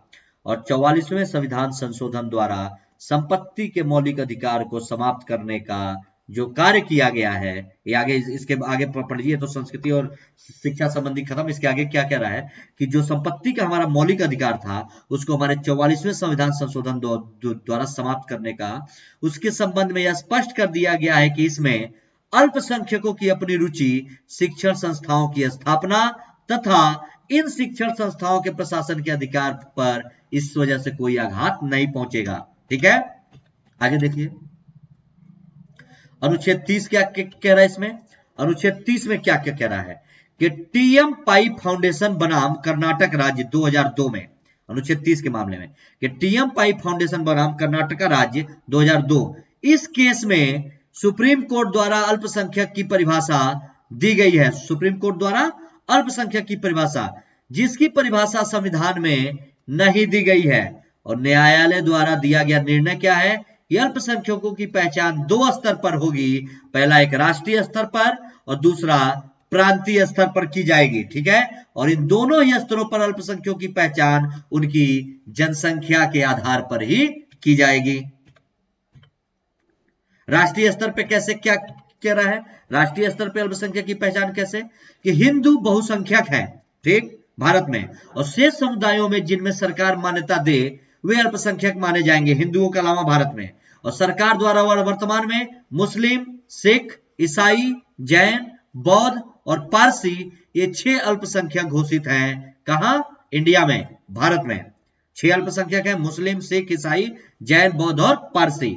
और 44वें संविधान संशोधन द्वारा संपत्ति के मौलिक अधिकार को समाप्त करने का जो कार्य किया गया है, ये आगे इसके आगे पढ़िए तो संस्कृति और शिक्षा संबंधी खत्म। इसके आगे क्या कह रहा है कि जो संपत्ति का हमारा मौलिक अधिकार था उसको हमारे 44वें संविधान संशोधन द्वारा समाप्त करने का, उसके संबंध में यह स्पष्ट कर दिया गया है कि इसमें अल्पसंख्यकों की अपनी रुचि शिक्षण संस्थाओं की स्थापना तथा इन शिक्षण संस्थाओं के प्रशासन के अधिकार पर इस वजह से कोई आघात नहीं पहुंचेगा। ठीक है, आगे देखिए अनुच्छेद 30 क्या कह रहा है इसमें? अनुच्छेद 30 में क्या क्या कह रहा है कि टीएम पाई फाउंडेशन बनाम कर्नाटक राज्य 2002 में, अनुच्छेद 30 के मामले में कि टीएम पाई फाउंडेशन बनाम कर्नाटक राज्य 2002, इस केस में सुप्रीम कोर्ट द्वारा अल्पसंख्यक की परिभाषा दी गई है। सुप्रीम कोर्ट द्वारा अल्पसंख्यक की परिभाषा, जिसकी परिभाषा संविधान में नहीं दी गई है, और न्यायालय द्वारा दिया गया निर्णय क्या है कि अल्पसंख्यकों की पहचान दो स्तर पर होगी, पहला एक राष्ट्रीय स्तर पर और दूसरा प्रांतीय स्तर पर की जाएगी। ठीक है, और इन दोनों ही स्तरों पर अल्पसंख्यकों की पहचान उनकी जनसंख्या के आधार पर ही की जाएगी। राष्ट्रीय स्तर पे कैसे, क्या कह रहा है? राष्ट्रीय स्तर पे अल्पसंख्यक की पहचान कैसे कि हिंदू बहुसंख्यक है, ठीक, भारत में, और शेष समुदायों में जिनमें सरकार मान्यता दे वे अल्पसंख्यक माने जाएंगे, हिंदुओं के अलावा भारत में। और सरकार द्वारा वर्तमान में मुस्लिम, सिख, ईसाई, जैन, बौद्ध और पारसी, ये 6 अल्पसंख्यक घोषित हैं। कहां? इंडिया में, भारत में 6 अल्पसंख्यक हैं, मुस्लिम, सिख, ईसाई, जैन, बौद्ध और पारसी।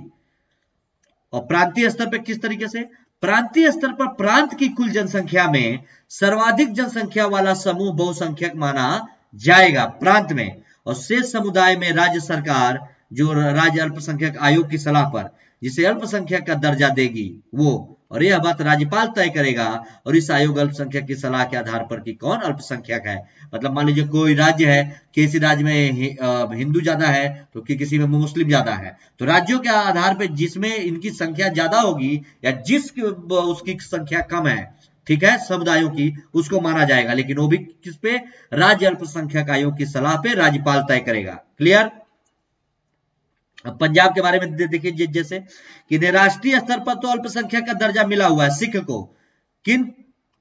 और प्रांतीय स्तर पर किस तरीके से? प्रांतीय स्तर पर प्रांत की कुल जनसंख्या में सर्वाधिक जनसंख्या वाला समूह बहुसंख्यक माना जाएगा प्रांत में, और शेष समुदाय में राज्य सरकार जो राज्य अल्पसंख्यक आयोग की सलाह पर जिसे अल्पसंख्यक का दर्जा देगी वो, और यह बात राज्यपाल तय करेगा, और इस आयोग अल्पसंख्यक की सलाह के आधार पर कि कौन अल्पसंख्यक है। मतलब मान लीजिए कोई राज्य है, किसी राज्य में हिंदू ज्यादा है तो किसी में मुस्लिम ज्यादा है, तो राज्यों के आधार पर जिसमें इनकी संख्या ज्यादा होगी या जिस उसकी संख्या कम है, ठीक है, समुदायों की, उसको माना जाएगा। लेकिन वो भी किस पे? राज्य अल्पसंख्यक आयोग की सलाह पे राज्यपाल तय करेगा। क्लियर? अब पंजाब के बारे में देखिए, जैसे कि राष्ट्रीय स्तर पर तो अल्पसंख्यक का दर्जा मिला हुआ है सिख को,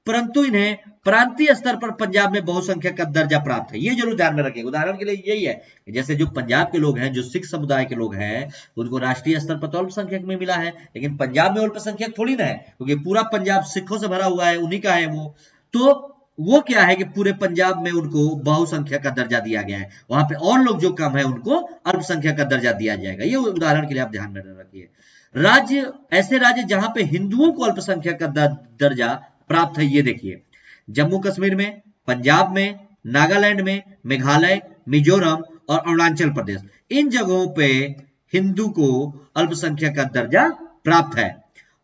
परंतु इन्हें प्रांतीय स्तर पर पंजाब में बहुसंख्यक का दर्जा प्राप्त है। ये जरूर ध्यान में रखिए। उदाहरण के लिए यही है, जैसे जो पंजाब के लोग हैं, जो सिख समुदाय के लोग हैं, उनको राष्ट्रीय स्तर पर तो अल्पसंख्यक में मिला है, लेकिन पंजाब में अल्पसंख्यक थोड़ी ना है, क्योंकि पूरा पंजाब सिखों से भरा हुआ है, उन्हीं का है वो। तो वो क्या है कि पूरे पंजाब में उनको बहुसंख्यक का दर्जा दिया गया है, वहां पे और लोग जो कम है उनको अल्पसंख्यक का दर्जा दिया जाएगा। ये उदाहरण के लिए आप ध्यान में रखिए। राज्य, ऐसे राज्य जहां पे हिंदुओं को अल्पसंख्यक का दर्जा प्राप्त है, ये देखिए, जम्मू कश्मीर में, पंजाब में, नागालैंड में, मेघालय, मिजोरम और अरुणाचल प्रदेश, इन जगहों पे हिंदू को अल्पसंख्यक का दर्जा प्राप्त है।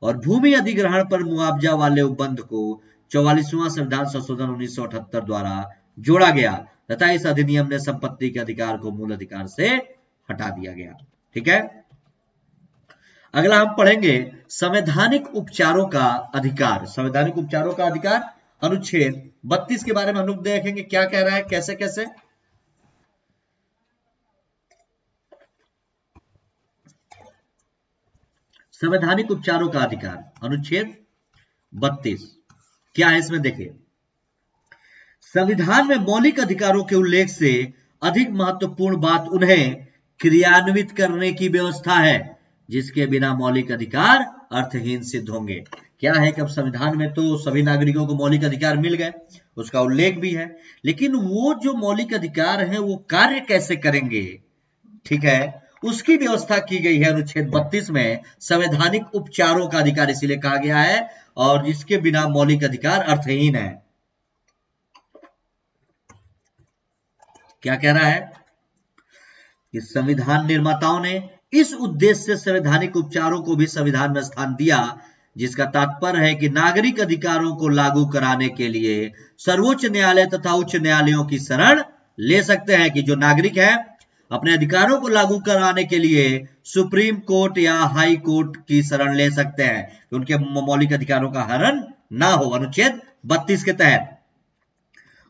और भूमि अधिग्रहण पर मुआवजा वाले उपबंध को 44वां संविधान संशोधन 1978 द्वारा जोड़ा गया तथा इस अधिनियम ने संपत्ति के अधिकार को मूल अधिकार से हटा दिया गया। ठीक है, अगला हम पढ़ेंगे संवैधानिक उपचारों का अधिकार। संवैधानिक उपचारों का अधिकार अनुच्छेद 32 के बारे में हम लोग देखेंगे, क्या कह रहा है, कैसे कैसे। संवैधानिक उपचारों का अधिकार अनुच्छेद 32 क्या है, इसमें देखिए, संविधान में मौलिक अधिकारों के उल्लेख से अधिक महत्वपूर्ण बात उन्हें क्रियान्वित करने की व्यवस्था है, जिसके बिना मौलिक अधिकार अर्थहीन सिद्ध होंगे। क्या है कि अब संविधान में तो सभी नागरिकों को मौलिक अधिकार मिल गए, उसका उल्लेख भी है, लेकिन वो जो मौलिक अधिकार है वो कार्य कैसे करेंगे, ठीक है, उसकी व्यवस्था की गई है अनुच्छेद 32 में। संवैधानिक उपचारों का अधिकार इसीलिए कहा गया है, और जिसके बिना मौलिक अधिकार अर्थहीन है। क्या कह रहा है कि संविधान निर्माताओं ने इस उद्देश्य से संवैधानिक उपचारों को भी संविधान में स्थान दिया, जिसका तात्पर्य है कि नागरिक अधिकारों को लागू कराने के लिए सर्वोच्च न्यायालय तथा उच्च न्यायालयों की शरण ले सकते हैं। कि जो नागरिक है अपने अधिकारों को लागू कराने के लिए सुप्रीम कोर्ट या हाई कोर्ट की शरण ले सकते हैं कि उनके मौलिक अधिकारों का हनन ना हो, अनुच्छेद 32 के तहत।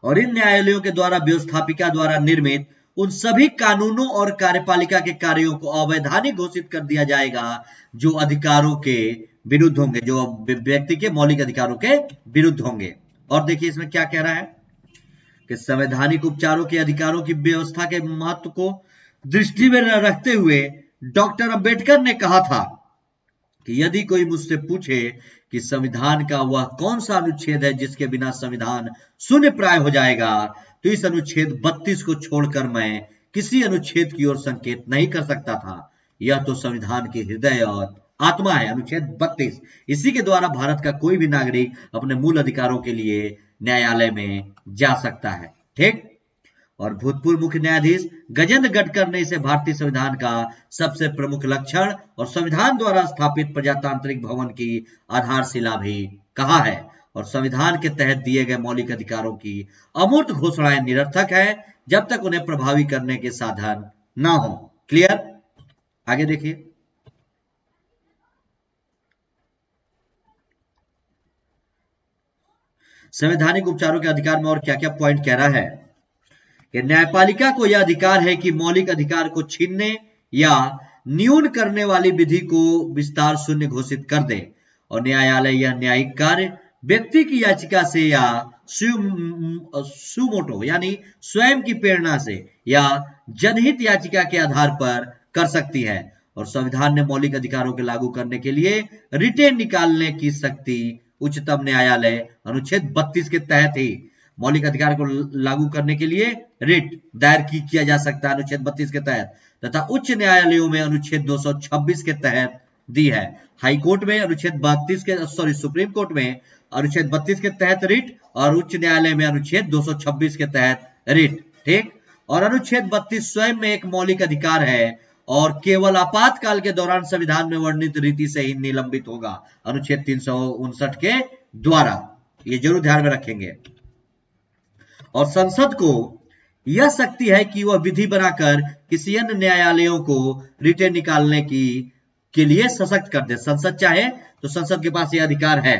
और इन न्यायालयों के द्वारा व्यवस्थापिका द्वारा निर्मित उन सभी कानूनों और कार्यपालिका के कार्यों को अवैधानिक घोषित कर दिया जाएगा जो अधिकारों के विरुद्ध होंगे, जो व्यक्ति के मौलिक अधिकारों के विरुद्ध होंगे। और देखिए इसमें क्या कह रहा है कि संवैधानिक उपचारों के अधिकारों की व्यवस्था के महत्व को दृष्टि में रखते हुए डॉक्टर अंबेडकर ने कहा था कि यदि कोई मुझसे पूछे कि संविधान का वह कौन सा अनुच्छेद है जिसके बिना संविधान शून्य प्राय हो जाएगा, तो इस अनुच्छेद 32 को छोड़कर मैं किसी अनुच्छेद की ओर संकेत नहीं कर सकता था। यह तो संविधान के हृदय और आत्मा है, अनुच्छेद 32। इसी के द्वारा भारत का कोई भी नागरिक अपने मूल अधिकारों के लिए न्यायालय में जा सकता है, ठीक। और भूतपूर्व मुख्य न्यायाधीश गजेंद्र गडकर ने इसे भारतीय संविधान का सबसे प्रमुख लक्षण और संविधान द्वारा स्थापित प्रजातांत्रिक भवन की आधारशिला भी कहा है। और संविधान के तहत दिए गए मौलिक अधिकारों की अमूर्त घोषणाएं निरर्थक है जब तक उन्हें प्रभावी करने के साधन ना हो। क्लियर? आगे देखिए। संवैधानिक उपचारों के अधिकार में और क्या क्या पॉइंट कह रहा है कि न्यायपालिका को यह अधिकार है कि मौलिक अधिकार को छीनने या न्यून करने वाली विधि को विस्तार शून्य घोषित कर दे, और न्यायालय यह न्यायिक कार्य व्यक्ति की याचिका से या सुमोटो यानी स्वयं की प्रेरणा से या जनहित याचिका के आधार पर कर सकती है। और संविधान ने मौलिक अधिकारों के लागू करने के लिए रिटेन निकालने की शक्ति उच्चतम न्यायालय अनुच्छेद 32 के तहत ही मौलिक अधिकार को लागू करने के लिए रिट दायर किया जा सकता है अनुच्छेद 32 के तहत, तथा उच्च न्यायालयों में अनुच्छेद 226 के तहत दी है। हाई कोर्ट में अनुच्छेद 32 के सुप्रीम कोर्ट में अनुच्छेद 32 के तहत रिट, और उच्च न्यायालय में अनुच्छेद 226 के तहत रिट, ठीक। और अनुच्छेद 32 स्वयं में एक मौलिक अधिकार है और केवल आपातकाल के दौरान संविधान में वर्णित रीति से ही निलंबित होगा, अनुच्छेद 359 के द्वारा। ये जरूर ध्यान में रखेंगे। और संसद को यह शक्ति है कि वह विधि बनाकर किसी अन्य न्यायालयों को रिटेन निकालने के लिए सशक्त कर दे। संसद चाहे तो संसद के पास यह अधिकार है,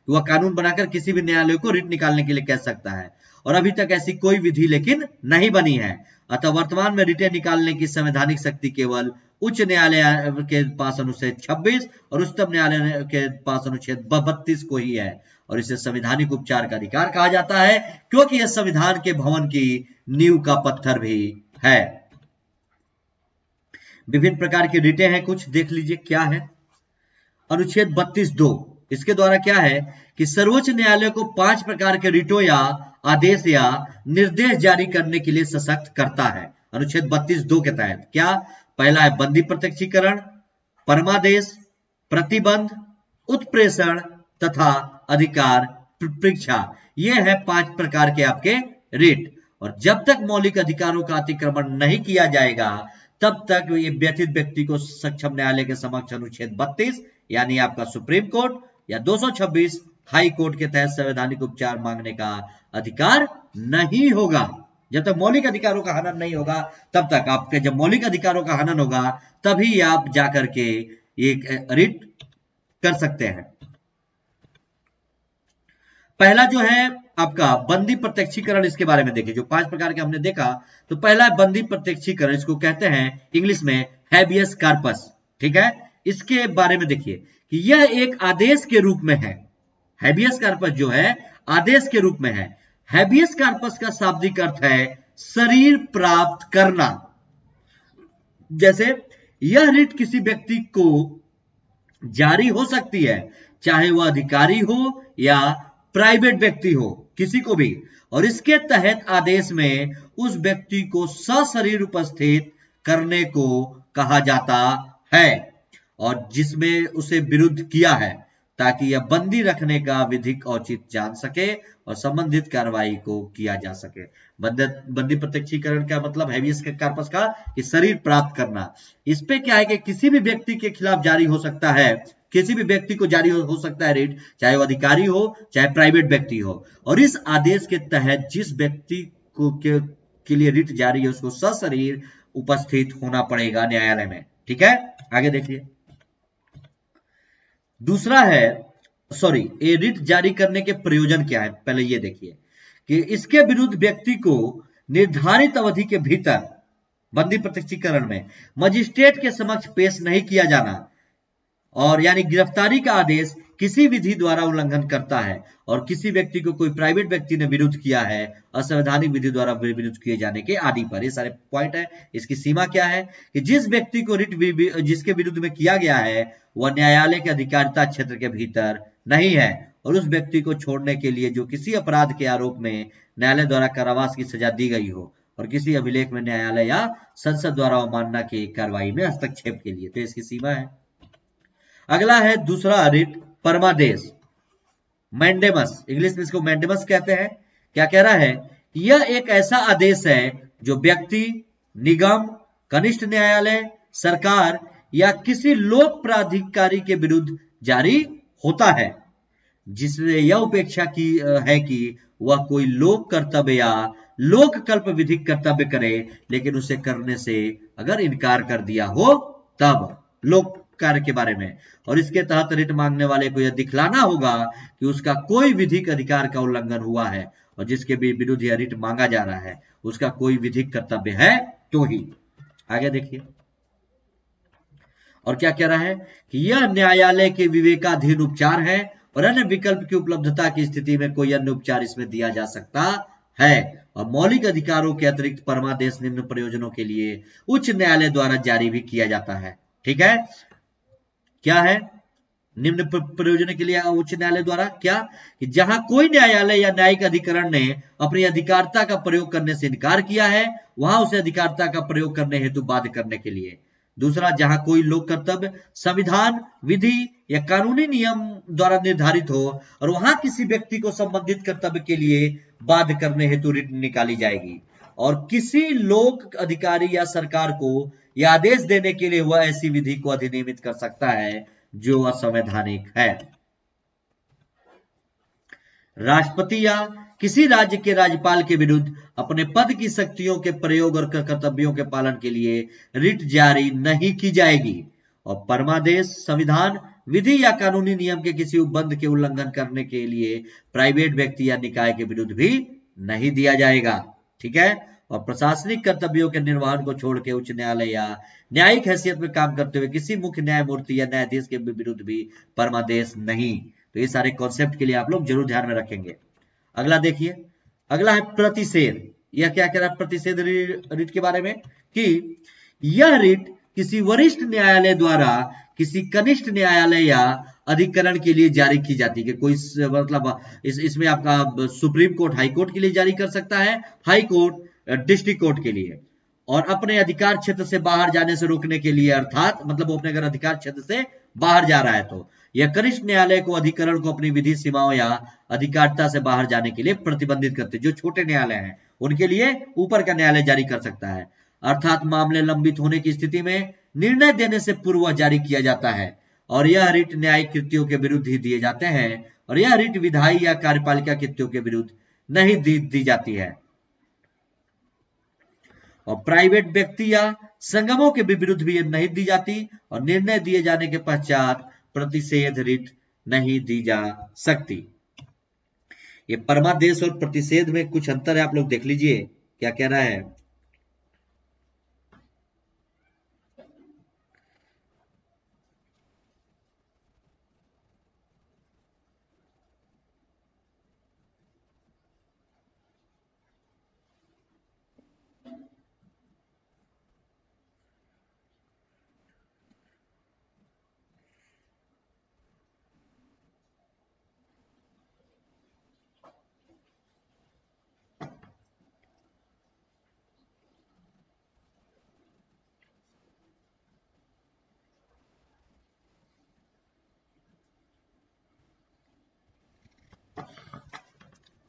वह कानून बनाकर किसी भी न्यायालय को रिट निकालने के लिए कह सकता है। और अभी तक ऐसी कोई विधि लेकिन नहीं बनी है। अतः वर्तमान में रिटेन निकालने की संवैधानिक शक्ति केवल उच्च न्यायालय के पास अनुच्छेद 26 और उच्चतम न्यायालय के पास अनुच्छेद 32 को ही है। और इसे संवैधानिक उपचार का अधिकार कहा जाता है क्योंकि यह संविधान के भवन की नींव का पत्थर भी है। विभिन्न प्रकार की रिटें हैं, कुछ देख लीजिए क्या है। अनुच्छेद 32(2) इसके द्वारा क्या है कि सर्वोच्च न्यायालय को 5 प्रकार के रिटों या आदेश या निर्देश जारी करने के लिए सशक्त करता है। अनुच्छेद 32(2) के तहत क्या? पहला है बंदी प्रत्यक्षीकरण, परमादेश, प्रतिबंध, उत्प्रेषण तथा अधिकार परीक्षा। ये है 5 प्रकार के आपके रिट। और जब तक मौलिक अधिकारों का अतिक्रमण नहीं किया जाएगा तब तक ये व्यथित व्यक्ति को सक्षम न्यायालय के समक्ष अनुच्छेद 32 यानी आपका सुप्रीम कोर्ट या 226 हाई कोर्ट के तहत संवैधानिक उपचार मांगने का अधिकार नहीं होगा। जब तक मौलिक अधिकारों का हनन नहीं होगा तब तक आपके, जब मौलिक अधिकारों का हनन होगा तभी आप जाकर के एक रिट कर सकते हैं। पहला जो है आपका बंदी प्रत्यक्षीकरण, इसके बारे में देखिए। जो 5 प्रकार के हमने देखा, तो पहला है बंदी प्रत्यक्षीकरण, इसको कहते हैं इंग्लिश में हैबियस कार्पस, ठीक है। इसके बारे में देखिए कि यह एक आदेश के रूप में है। हैबियस कार्पस जो है आदेश के रूप में है। हैबियस कार्पस का शाब्दिक अर्थ है शरीर प्राप्त करना। जैसे यह रिट किसी व्यक्ति को जारी हो सकती है चाहे वह अधिकारी हो या प्राइवेट व्यक्ति हो, किसी को भी। और इसके तहत आदेश में उस व्यक्ति को सशरीर उपस्थित करने को कहा जाता है, और जिसमें उसे विरुद्ध किया है, ताकि यह बंदी रखने का विधिक औचित्य जान सके और संबंधित कार्रवाई को किया जा सके। बंदी प्रत्यक्षीकरण का मतलब हैवियस कॉर्पस का कि शरीर प्राप्त करना। इस पे क्या है कि किसी भी व्यक्ति के खिलाफ जारी हो सकता है, किसी भी व्यक्ति को जारी हो सकता है रिट, चाहे वो अधिकारी हो चाहे प्राइवेट व्यक्ति हो। और इस आदेश के तहत जिस व्यक्ति को के लिए रिट जारी है उसको सशरीर उपस्थित होना पड़ेगा न्यायालय में। ठीक है, आगे देखिए। दूसरा है, सॉरी, ये रिट जारी करने के प्रयोजन क्या है, पहले ये देखिए कि इसके विरुद्ध व्यक्ति को निर्धारित अवधि के भीतर बंदी प्रत्यक्षीकरण में मजिस्ट्रेट के समक्ष पेश नहीं किया जाना, और यानी गिरफ्तारी का आदेश किसी विधि द्वारा उल्लंघन करता है, और किसी व्यक्ति को कोई प्राइवेट व्यक्ति ने विरुद्ध किया है असंवैधानिक विधि द्वारा विरुद्ध किए जाने के आदि पर। ये सारे पॉइंट है। इसकी सीमा क्या है कि जिस व्यक्ति को रिट जिसके विरुद्ध में किया गया है वह न्यायालय के अधिकारिता क्षेत्र के भीतर नहीं है, और उस व्यक्ति को छोड़ने के लिए जो किसी अपराध के आरोप में न्यायालय द्वारा कारावास की सजा दी गई हो, और किसी अभिलेख में न्यायालय या संसद द्वारा अवमानना की कार्रवाई में हस्तक्षेप के लिए। तो इसकी सीमा है। अगला है दूसरा रिट, परमादेश, मैंडेमस, इंग्लिश में इसको मैंडेमस कहते हैं। क्या कह रहा है, यह एक ऐसा आदेश है जो व्यक्ति, निगम, कनिष्ठ न्यायालय, सरकार या किसी लोक प्राधिकारी के विरुद्ध जारी होता है, जिसमें यह उपेक्षा की है कि वह कोई लोक कर्तव्य या लोक कल्प विधिक कर्तव्य करे, लेकिन उसे करने से अगर इनकार कर दिया हो तब लोक कार्य के बारे में। और इसके तहत रिट मांगने वाले को यह दिखलाना होगा कि उसका कोई विधिक अधिकार का उल्लंघन हुआ है, और जिसके भी विरुद्ध यह रिट मांगा जा रहा है उसका कोई विधिक कर्तव्य है तो ही। आगे देखिए, और क्या कह रहा है कि यह न्यायालय के विवेकाधीन उपचार है, और अन्य विकल्प की उपलब्धता की स्थिति में कोई अन्य उपचार इसमें दिया जा सकता है, और मौलिक अधिकारों के अतिरिक्त परमादेश निम्न प्रयोजनों के लिए उच्च न्यायालय द्वारा जारी भी किया जाता है। ठीक है, क्या है, निम्न प्रयोजन के लिए उच्च न्यायालय द्वारा क्या, कि जहां कोई न्यायालय या न्यायिक अधिकरण ने अपनी अधिकारिता का प्रयोग करने से इनकार किया है, वहां उसे अधिकारिता का प्रयोग करने हेतु बाध्य करने के लिए। दूसरा, जहां कोई लोक कर्तव्य संविधान, विधि या कानूनी नियम द्वारा निर्धारित हो, और वहां किसी व्यक्ति को संबंधित कर्तव्य के लिए बाध्य करने हेतु रिट निकाली जाएगी, और किसी लोक अधिकारी या सरकार को यह आदेश देने के लिए वह ऐसी विधि को अधिनियमित कर सकता है जो असंवैधानिक है। राष्ट्रपति या किसी राज्य के राज्यपाल के विरुद्ध अपने पद की शक्तियों के प्रयोग और कर्तव्यों के पालन के लिए रिट जारी नहीं की जाएगी, और परमादेश संविधान, विधि या कानूनी नियम के किसी उपबंध के उल्लंघन करने के लिए प्राइवेट व्यक्ति या निकाय के विरुद्ध भी नहीं दिया जाएगा। ठीक है, और प्रशासनिक कर्तव्यों के निर्वहन को छोड़ के उच्च न्यायालय या न्यायिक हैसियत में काम करते हुए किसी मुख्य न्यायमूर्ति या न्यायाधीश के विरुद्ध भी परमादेश नहीं। तो ये सारे कॉन्सेप्ट के लिए आप लोग जरूर ध्यान में रखेंगे। अगला देखिए, अगला है प्रतिषेध। यह क्या कह रहा है प्रतिषेध रिट के बारे में, कि यह रिट किसी वरिष्ठ न्यायालय द्वारा किसी कनिष्ठ न्यायालय या अधिकरण के लिए जारी की जाती है। कि कोई मतलब इसमें आपका सुप्रीम कोर्ट, हाई कोर्ट के लिए जारी कर सकता है, हाई कोर्ट डिस्ट्रिक्ट कोर्ट के लिए, और अपने अधिकार क्षेत्र से बाहर जाने से रोकने के लिए, अर्थात मतलब वो अपने अगर अधिकार क्षेत्र से बाहर जा रहा है तो यह कनिष्ठ न्यायालय को, अधिकरण को अपनी विधि सीमाओं या अधिकारिता से बाहर जाने के लिए प्रतिबंधित करते। जो छोटे न्यायालय हैं उनके लिए ऊपर का न्यायालय जारी कर सकता है, अर्थात मामले लंबित होने की स्थिति में निर्णय देने से पूर्व जारी किया जाता है, और यह रिट न्यायिक कृत्यों के विरुद्ध ही दिए जाते हैं, और यह रिट विधायी या कार्यपालिका कृत्यों के विरुद्ध नहीं दी जाती है, और प्राइवेट व्यक्ति या संगमों के विरुद्ध भी नहीं दी जाती, और निर्णय दिए जाने के पश्चात प्रतिषेध रिट नहीं दी जा सकती। ये परमादेश और प्रतिषेध में कुछ अंतर है, आप लोग देख लीजिए क्या कह रहा है।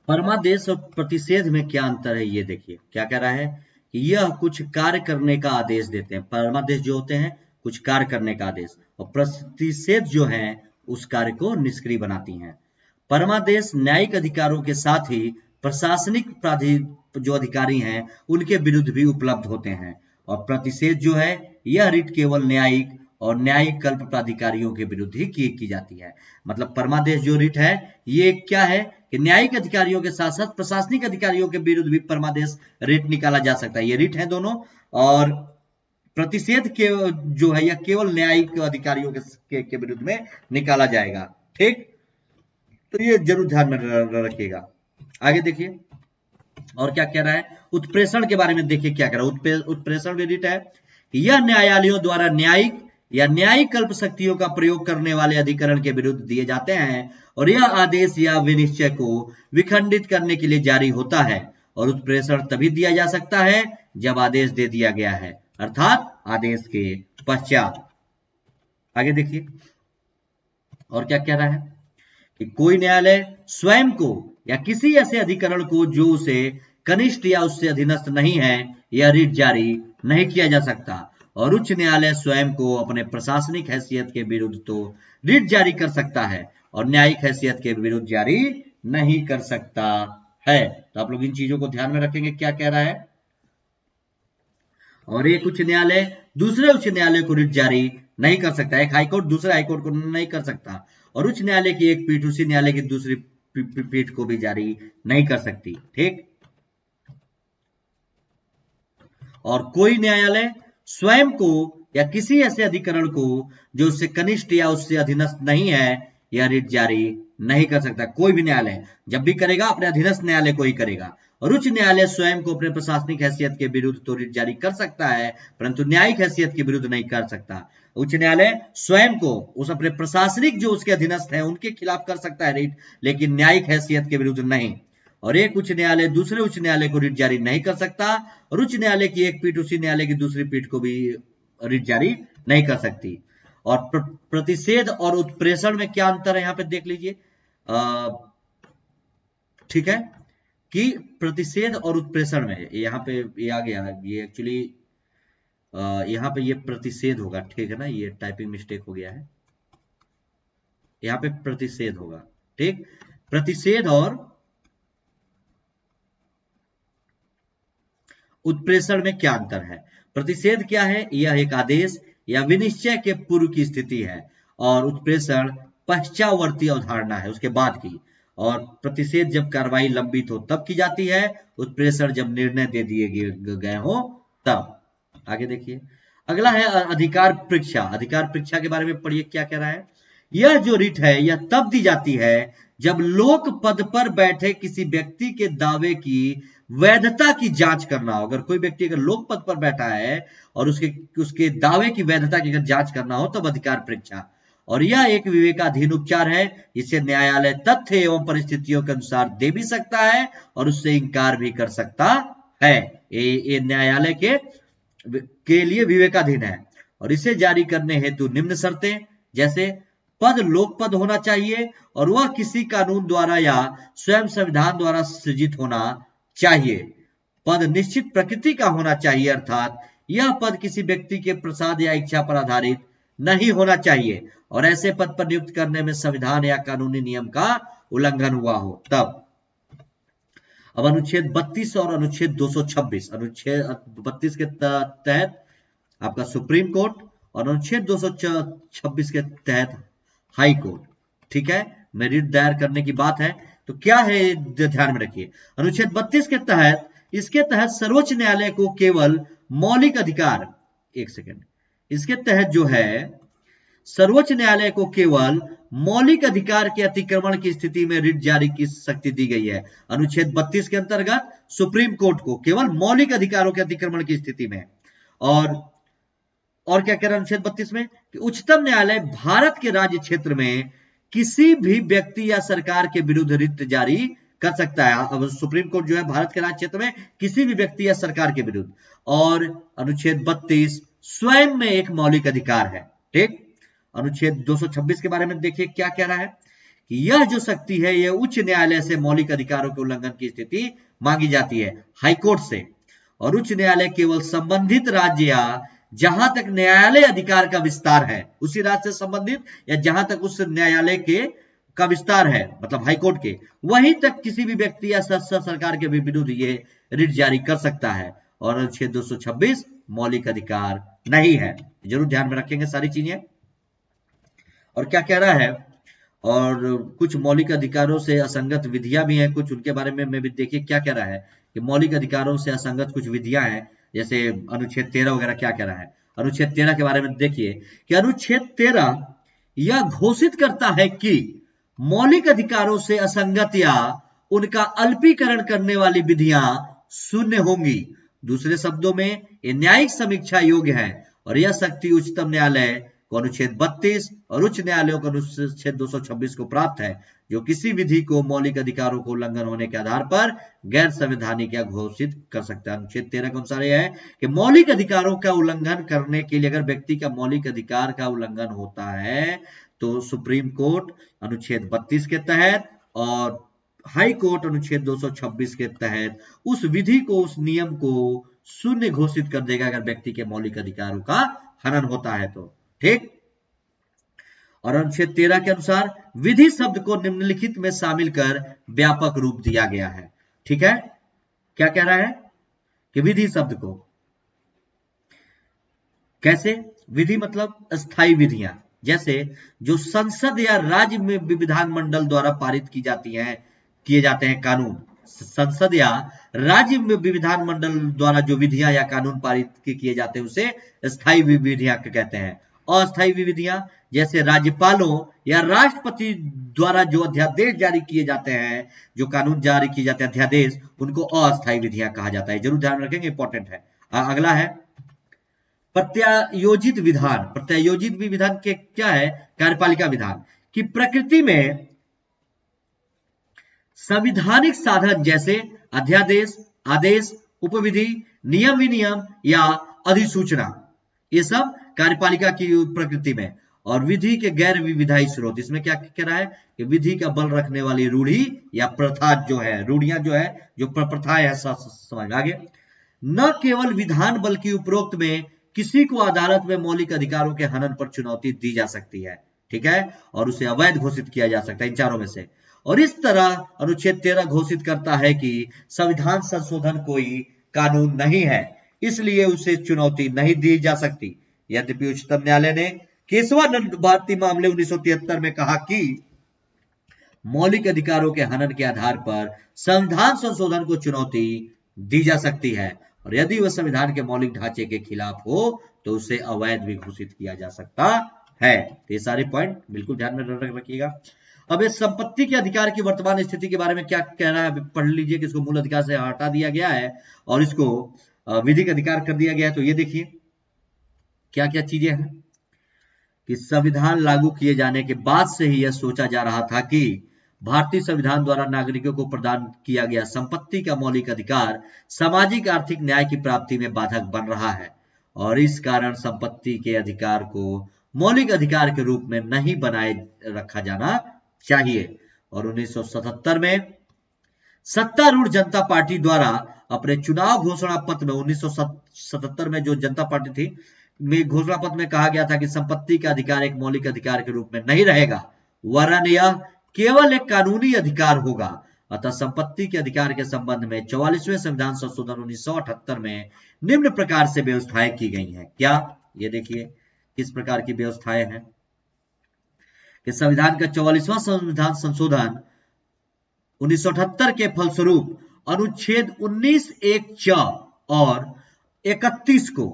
परमादेश और प्रतिषेध में क्या अंतर है ये देखिए। क्या कह रहा है कि यह कुछ कार्य करने का आदेश देते हैं। परमादेश जो होते हैं कुछ कार्य करने का आदेश, और प्रतिषेध जो है उस कार्य को निष्क्रिय बनाती हैं। परमादेश न्यायिक अधिकारों के साथ ही प्रशासनिक जो अधिकारी हैं उनके विरुद्ध भी उपलब्ध होते हैं, और प्रतिषेध जो है यह रिट केवल न्यायिक और न्यायिक कल्प प्राधिकारियों के विरुद्ध ही की जाती है। मतलब परमादेश जो रिट है ये क्या है कि न्यायिक अधिकारियों के साथ साथ प्रशासनिक अधिकारियों के विरुद्ध भी परमादेश रिट निकाला जा सकता है। ये रिट है दोनों। और प्रतिषेध के जो है यह केवल न्यायिक अधिकारियों के विरुद्ध में निकाला जाएगा। ठीक, तो ये जरूर ध्यान में रखिएगा। आगे देखिए और क्या कह रहा है। उत्प्रेषण के बारे में देखिए क्या कह रहा है। उत्प्रेषण में रिट है कि यह न्यायालयों द्वारा न्यायिक या न्यायिक कल्प शक्तियों का प्रयोग करने वाले अधिकरण के विरुद्ध दिए जाते हैं, और यह आदेश या विनिश्चय को विखंडित करने के लिए जारी होता है। और उत्प्रेषण तभी दिया जा सकता है जब आदेश दे दिया गया है, अर्थात आदेश के पश्चात। आगे देखिए और क्या कह रहा है कि कोई न्यायालय स्वयं को या किसी ऐसे अधिकरण को जो उसे कनिष्ठ या उससे अधीनस्थ नहीं है यह रिट जारी नहीं किया जा सकता। और उच्च न्यायालय स्वयं को अपने प्रशासनिक हैसियत के विरुद्ध तो रिट जारी कर सकता है और न्यायिक हैसियत के विरुद्ध जारी नहीं कर सकता है। तो आप लोग इन चीजों को ध्यान में रखेंगे क्या कह रहा है। और एक उच्च न्यायालय दूसरे उच्च न्यायालय को रिट जारी नहीं कर सकता। एक हाईकोर्ट दूसरे हाईकोर्ट को नहीं कर सकता, और उच्च न्यायालय की एक पीठ उसी न्यायालय की दूसरी पीठ को भी जारी नहीं कर सकती। ठीक, और कोई न्यायालय स्वयं को या किसी ऐसे अधिकरण को जो उससे कनिष्ठ या उससे अधीनस्थ नहीं है यह रिट जारी नहीं कर सकता। कोई भी न्यायालय जब भी करेगा अपने अधीनस्थ न्यायालय को ही करेगा। और उच्च न्यायालय स्वयं को अपने प्रशासनिक हैसियत के विरुद्ध तो रिट जारी कर सकता है, परंतु न्यायिक हैसियत के विरुद्ध नहीं कर सकता। उच्च न्यायालय स्वयं को उस अपने प्रशासनिक जो उसके अधीनस्थ है उनके खिलाफ कर सकता है रिट, लेकिन न्यायिक हैसियत के विरुद्ध नहीं। और एक उच्च न्यायालय दूसरे उच्च न्यायालय को रिट जारी नहीं कर सकता, और उच्च न्यायालय की एक पीठ उसी न्यायालय की दूसरी पीठ को भी रिट जारी नहीं कर सकती। और प्रतिषेध और उत्प्रेषण में क्या अंतर है यहाँ पे देख लीजिए। ठीक है कि प्रतिषेध और उत्प्रेषण में यहाँ पे ये आ गया, ये एक्चुअली यहाँ पे ये प्रतिषेध होगा। ठीक है ना, ये टाइपिंग मिस्टेक हो गया है, यहाँ पे प्रतिषेध होगा। ठीक, प्रतिषेध और उत्प्रेषण में क्या अंतर है। प्रतिषेध क्या है, यह एक आदेश या विनिश्चय के पूर्व की स्थिति है, और उत्प्रेषण पश्चावर्ती अवधारणा है उसके बाद की। और प्रतिषेध जब कार्रवाई लंबित हो तब की जाती है, उत्प्रेषण जब निर्णय दे दिए गए हो तब। आगे देखिए अगला है अधिकार परीक्षा। अधिकार परीक्षा के बारे में पढ़िए क्या कह रहा है। यह जो रिट है यह तब दी जाती है जब लोक पद पर बैठे किसी व्यक्ति के दावे की वैधता की जांच करना हो। अगर कोई व्यक्ति अगर लोक पद पर बैठा है और उसके दावे की वैधता की अगर जांच करना हो तब अधिकार परीक्षा। और यह एक विवेकाधीन उपचार है, इसे न्यायालय तथ्य एवं परिस्थितियों के अनुसार दे भी सकता है और उससे इनकार भी कर सकता है। ये न्यायालय के लिए विवेकाधीन है। और इसे जारी करने हेतु निम्न शर्तें, जैसे पद लोक पद होना चाहिए और वह किसी कानून द्वारा या स्वयं संविधान द्वारा सृजित होना चाहिए। पद निश्चित प्रकृति का होना चाहिए, अर्थात यह पद किसी व्यक्ति के प्रसाद या इच्छा पर आधारित नहीं होना चाहिए, और ऐसे पद पर नियुक्त करने में संविधान या कानूनी नियम का उल्लंघन हुआ हो तब। अब अनुच्छेद 32 और अनुच्छेद 226। अनुच्छेद 32 के तहत आपका सुप्रीम कोर्ट और अनुच्छेद 226 के तहत हाई कोर्ट। ठीक है, मैं रिट दायर करने की बात है तो क्या है ध्यान में रखिए। अनुच्छेद 32 के तहत इसके तहत सर्वोच्च न्यायालय को केवल मौलिक अधिकार, एक सेकंड, इसके तहत जो है सर्वोच्च न्यायालय को केवल मौलिक अधिकार के अतिक्रमण की स्थिति में रिट जारी की शक्ति दी गई है। अनुच्छेद 32 के अंतर्गत सुप्रीम कोर्ट को केवल मौलिक अधिकारों के अतिक्रमण की स्थिति में। और क्या कह रहा है अनुच्छेद 32 में कि उच्चतम न्यायालय भारत के राज्य क्षेत्र में किसी भी व्यक्ति या सरकार के विरुद्ध रिट जारी कर सकता है। अब सुप्रीम कोर्ट जो है भारत के राज्य क्षेत्र में किसी भी व्यक्ति या सरकार के विरुद्ध। और अनुच्छेद 32 स्वयं में एक मौलिक अधिकार है। ठीक, अनुच्छेद 226 के बारे में देखिए क्या कह रहा है कि यह जो शक्ति है यह उच्च न्यायालय से मौलिक अधिकारों के उल्लंघन की स्थिति मांगी जाती है, हाईकोर्ट से, और उच्च न्यायालय केवल संबंधित राज्य या जहां तक न्यायालय अधिकार का विस्तार है, उसी राज्य से संबंधित या जहां तक उस न्यायालय के का विस्तार है, मतलब हाईकोर्ट के, वहीं तक किसी भी व्यक्ति या सरकार के विरुद्ध ये रिट जारी कर सकता है। और अनुच्छेद 226 मौलिक अधिकार नहीं है। जरूर ध्यान में रखेंगे सारी चीजें। और क्या कह रहा है, और कुछ मौलिक अधिकारों से असंगत विधियां भी हैं, कुछ उनके बारे में भी देखिए क्या कह रहा है कि मौलिक अधिकारों से असंगत कुछ विधियां हैं, जैसे अनुच्छेद 13 वगैरह क्या कह रहा है। अनुच्छेद 13 के बारे में देखिए कि अनुच्छेद 13 यह घोषित करता है कि मौलिक अधिकारों से असंगत या उनका अल्पीकरण करने वाली विधियां शून्य होंगी। दूसरे शब्दों में ये न्यायिक समीक्षा योग्य है और यह शक्ति उच्चतम न्यायालय को अनुच्छेद 32 और उच्च न्यायालयों को अनुच्छेद 226 को प्राप्त है, जो किसी विधि को मौलिक अधिकारों को उल्लंघन होने के आधार पर गैर संवैधानिक या घोषित कर सकता है। अनुच्छेद 13 के अनुसार यह है कि मौलिक अधिकारों का उल्लंघन करने के लिए अगर व्यक्ति का मौलिक अधिकार का उल्लंघन होता है तो सुप्रीम कोर्ट अनुच्छेद 32 के तहत और हाई कोर्ट अनुच्छेद 226 के तहत उस विधि को, उस नियम को शून्य घोषित कर देगा अगर व्यक्ति के मौलिक अधिकारों का हनन होता है तो। ठीक। और अनुच्छेद 13 के अनुसार विधि शब्द को निम्नलिखित में शामिल कर व्यापक रूप दिया गया है। ठीक है, क्या कह रहा है कि विधि शब्द को कैसे, विधि मतलब स्थायी विधियां, जैसे जो संसद या राज्य में विधानमंडल द्वारा पारित की जाती हैं, किए जाते हैं कानून, संसद या राज्य में विधानमंडल द्वारा जो विधियां या कानून पारित किए जाते हैं उसे स्थायी विधियां कहते हैं। अस्थायी विधियां जैसे राज्यपालों या राष्ट्रपति द्वारा जो अध्यादेश जारी किए जाते हैं, जो कानून जारी किए जाते हैं अध्यादेश, उनको अस्थायी विधियां कहा जाता है। जरूर ध्यान रखेंगे, इंपॉर्टेंट है। अगला है प्रत्यायोजित विधान। प्रत्यायोजित विधान के क्या है, कार्यपालिका विधान की प्रकृति में संविधानिक साधन जैसे अध्यादेश, आदेश, उपविधि, नियम विनियम या अधिसूचना, ये सब कार्यपालिका की प्रकृति में। और विधि के गैर विविधायी स्रोत, इसमें क्या कह रहा है कि विधि का बल रखने वाली रूढ़ी या प्रथा जो है, रूढ़ियां जो है, जो प्रथाएं है, समझ आगे। न केवल विधान बल्कि उपरोक्त में किसी को अदालत में मौलिक अधिकारों के हनन पर चुनौती दी जा सकती है। ठीक है, और उसे अवैध घोषित किया जा सकता है, इन चारों में से। और इस तरह अनुच्छेद 13 घोषित करता है कि संविधान संशोधन कोई कानून नहीं है, इसलिए उसे चुनौती नहीं दी जा सकती। यद्यपि उच्चतम न्यायालय ने केशवानंद भारती मामले 1973 में कहा कि मौलिक अधिकारों के हनन के आधार पर संविधान संशोधन को चुनौती दी जा सकती है, और यदि वह संविधान के मौलिक ढांचे के खिलाफ हो तो उसे अवैध भी घोषित किया जा सकता है। ये सारे पॉइंट बिल्कुल ध्यान में रखिएगा। अब इस संपत्ति के अधिकार की वर्तमान स्थिति के बारे में क्या कह रहा है, पढ़ लीजिए कि इसको मूल अधिकार से हटा दिया गया है और इसको विधिक अधिकार कर दिया गया है। तो ये देखिए क्या क्या चीजें हैं कि संविधान लागू किए जाने के बाद से ही यह सोचा जा रहा था कि भारतीय संविधान द्वारा नागरिकों को प्रदान किया गया संपत्ति का मौलिक अधिकार सामाजिक आर्थिक न्याय की प्राप्ति में बाधक बन रहा है, और इस कारण संपत्ति के अधिकार को मौलिक अधिकार के रूप में नहीं बनाए रखा जाना चाहिए। और 1977 में सत्तारूढ़ जनता पार्टी द्वारा अपने चुनाव घोषणा पत्र में, 1977 में जो जनता पार्टी थी में घोषणा पत्र में कहा गया था कि संपत्ति का अधिकार एक मौलिक अधिकार के रूप में नहीं रहेगा, वरन यह केवल एक कानूनी अधिकार होगा। अतः संपत्ति के अधिकार के संबंध में 44वें संविधान संशोधन 1978 में निम्न प्रकार से व्यवस्थाएं की गई हैं। क्या, ये देखिए किस प्रकार की व्यवस्थाएं हैं कि संविधान का 44वां संविधान संशोधन 1978 के फलस्वरूप अनुच्छेद 19(1) और 31 को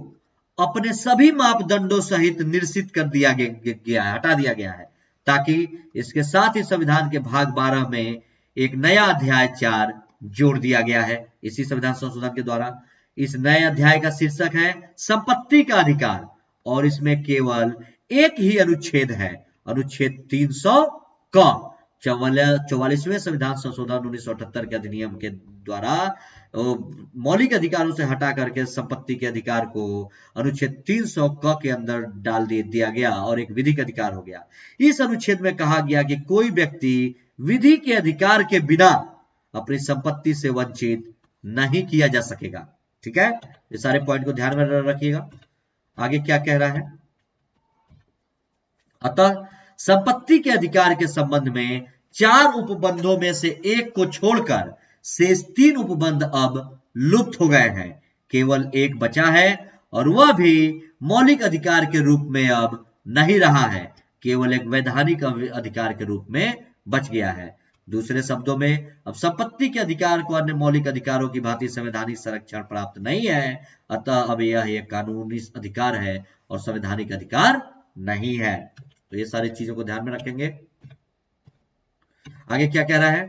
अपने सभी मापदंडों सहित निरसित कर दिया गया, हटा दिया गया है, ताकि इसके साथ ही संविधान के भाग 12 में एक नया अध्याय 4 जोड़ दिया गया है इसी संविधान संशोधन के द्वारा। इस नए अध्याय का शीर्षक है संपत्ति का अधिकार, और इसमें केवल एक ही अनुच्छेद है, अनुच्छेद 300 का, 44वें संविधान संशोधन 1978 के अधिनियम के द्वारा मौलिक अधिकारों से हटा करके संपत्ति के अधिकार को अनुच्छेद 300 क के अंदर डाल दिया गया और एक विधिक अधिकार हो गया। इस अनुच्छेद में कहा गया कि कोई व्यक्ति विधि के अधिकार के बिना अपनी संपत्ति से वंचित नहीं किया जा सकेगा। ठीक है, ये सारे पॉइंट को ध्यान में रखिएगा। आगे क्या कह रहा है? अतः संपत्ति के अधिकार के संबंध में 4 उपबंधों में से एक को छोड़कर शेष 3 उपबंध अब लुप्त हो गए हैं। केवल एक बचा है और वह भी मौलिक अधिकार के रूप में अब नहीं रहा है, केवल एक वैधानिक अधिकार के रूप में बच गया है। दूसरे शब्दों में, अब संपत्ति के अधिकार को अन्य मौलिक अधिकारों की भांति संवैधानिक संरक्षण प्राप्त नहीं है, अतः अब यह एक कानूनी अधिकार है और संवैधानिक अधिकार नहीं है। तो ये सारी चीजों को ध्यान में रखेंगे। आगे क्या कह रहा है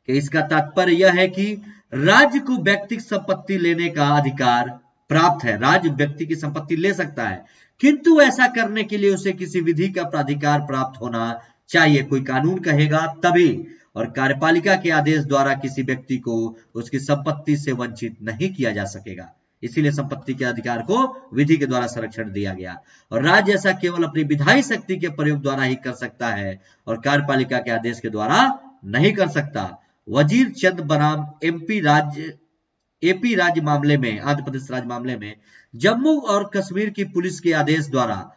कि इसका तात्पर्य यह है कि राज्य को व्यक्ति संपत्ति लेने का अधिकार प्राप्त है। राज्य व्यक्ति की संपत्ति ले सकता है, किंतु ऐसा करने के लिए उसे किसी विधि का प्राधिकार प्राप्त होना चाहिए। कोई कानून कहेगा तभी, और कार्यपालिका के आदेश द्वारा किसी व्यक्ति को उसकी संपत्ति से वंचित नहीं किया जा सकेगा। इसीलिए संपत्ति के अधिकार को विधि के द्वारा संरक्षण दिया गया और राज्य ऐसा केवल अपनी विधायी शक्ति के प्रयोग द्वारा ही कर सकता है और कार्यपालिका के आदेश के द्वारा नहीं कर सकता। वजीर चंद बनाम एपी राज्य मामले में, आंध्र प्रदेश राज्य मामले में जम्मू और कश्मीर की पुलिस के आदेश द्वारा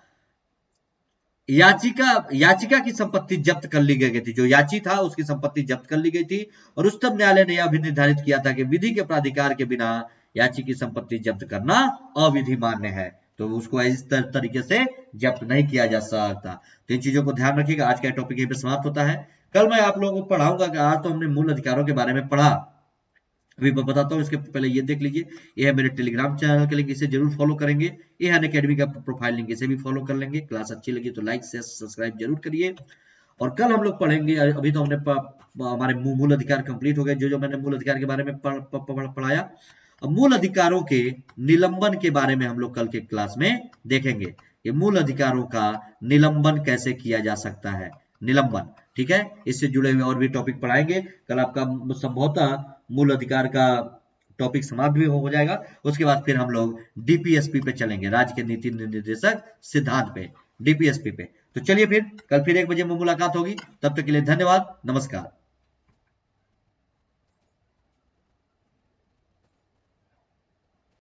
याचिका की संपत्ति जब्त कर ली गई थी। जो याची था उसकी संपत्ति जब्त कर ली गई थी और उच्चतम न्यायालय ने यह भी निर्धारित किया था कि विधि के प्राधिकार के बिना याची की संपत्ति जब्त करना अविधि मान्य है, तो उसको इस तरीके से जब्त नहीं किया जा सकता। तो इन चीजों को ध्यान रखिएगा। आज का टॉपिक यहीं पर समाप्त होता है। कल मैं आप लोगों को पढ़ाऊंगा कि आज तो हमने मूल अधिकारों के बारे में पढ़ा, अभी मैं बताता हूँ। इसके पहले ये देख लीजिए, ये है मेरे टेलीग्राम चैनल के लिंक, इसे जरूर फॉलो करेंगे। ये है अनअकैडमी का प्रोफाइल लिंक, इसे भी फॉलो कर लेंगे। क्लास अच्छी लगी तो लाइक शेयर सब्सक्राइब जरूर करिए। और कल हम लोग पढ़ेंगे, अभी तो हमने हमारे मूल अधिकार कंप्लीट हो गए, जो मैंने मूल अधिकार के बारे में पढ़ाया। अब मूल अधिकारों के निलंबन के बारे में हम लोग कल के क्लास में देखेंगे। ये मूल अधिकारों का निलंबन कैसे किया जा सकता है, निलंबन। ठीक है, इससे जुड़े हुए और भी टॉपिक पढ़ाएंगे। कल आपका संभवतः मूल अधिकार का टॉपिक समाप्त भी हो जाएगा। उसके बाद फिर हम लोग डीपीएसपी पे चलेंगे, राज्य के नीति निर्देशक सिद्धांत पे, डीपीएसपी पे। तो चलिए फिर कल फिर 1 बजे में मुलाकात होगी। तब तक के लिए धन्यवाद, नमस्कार।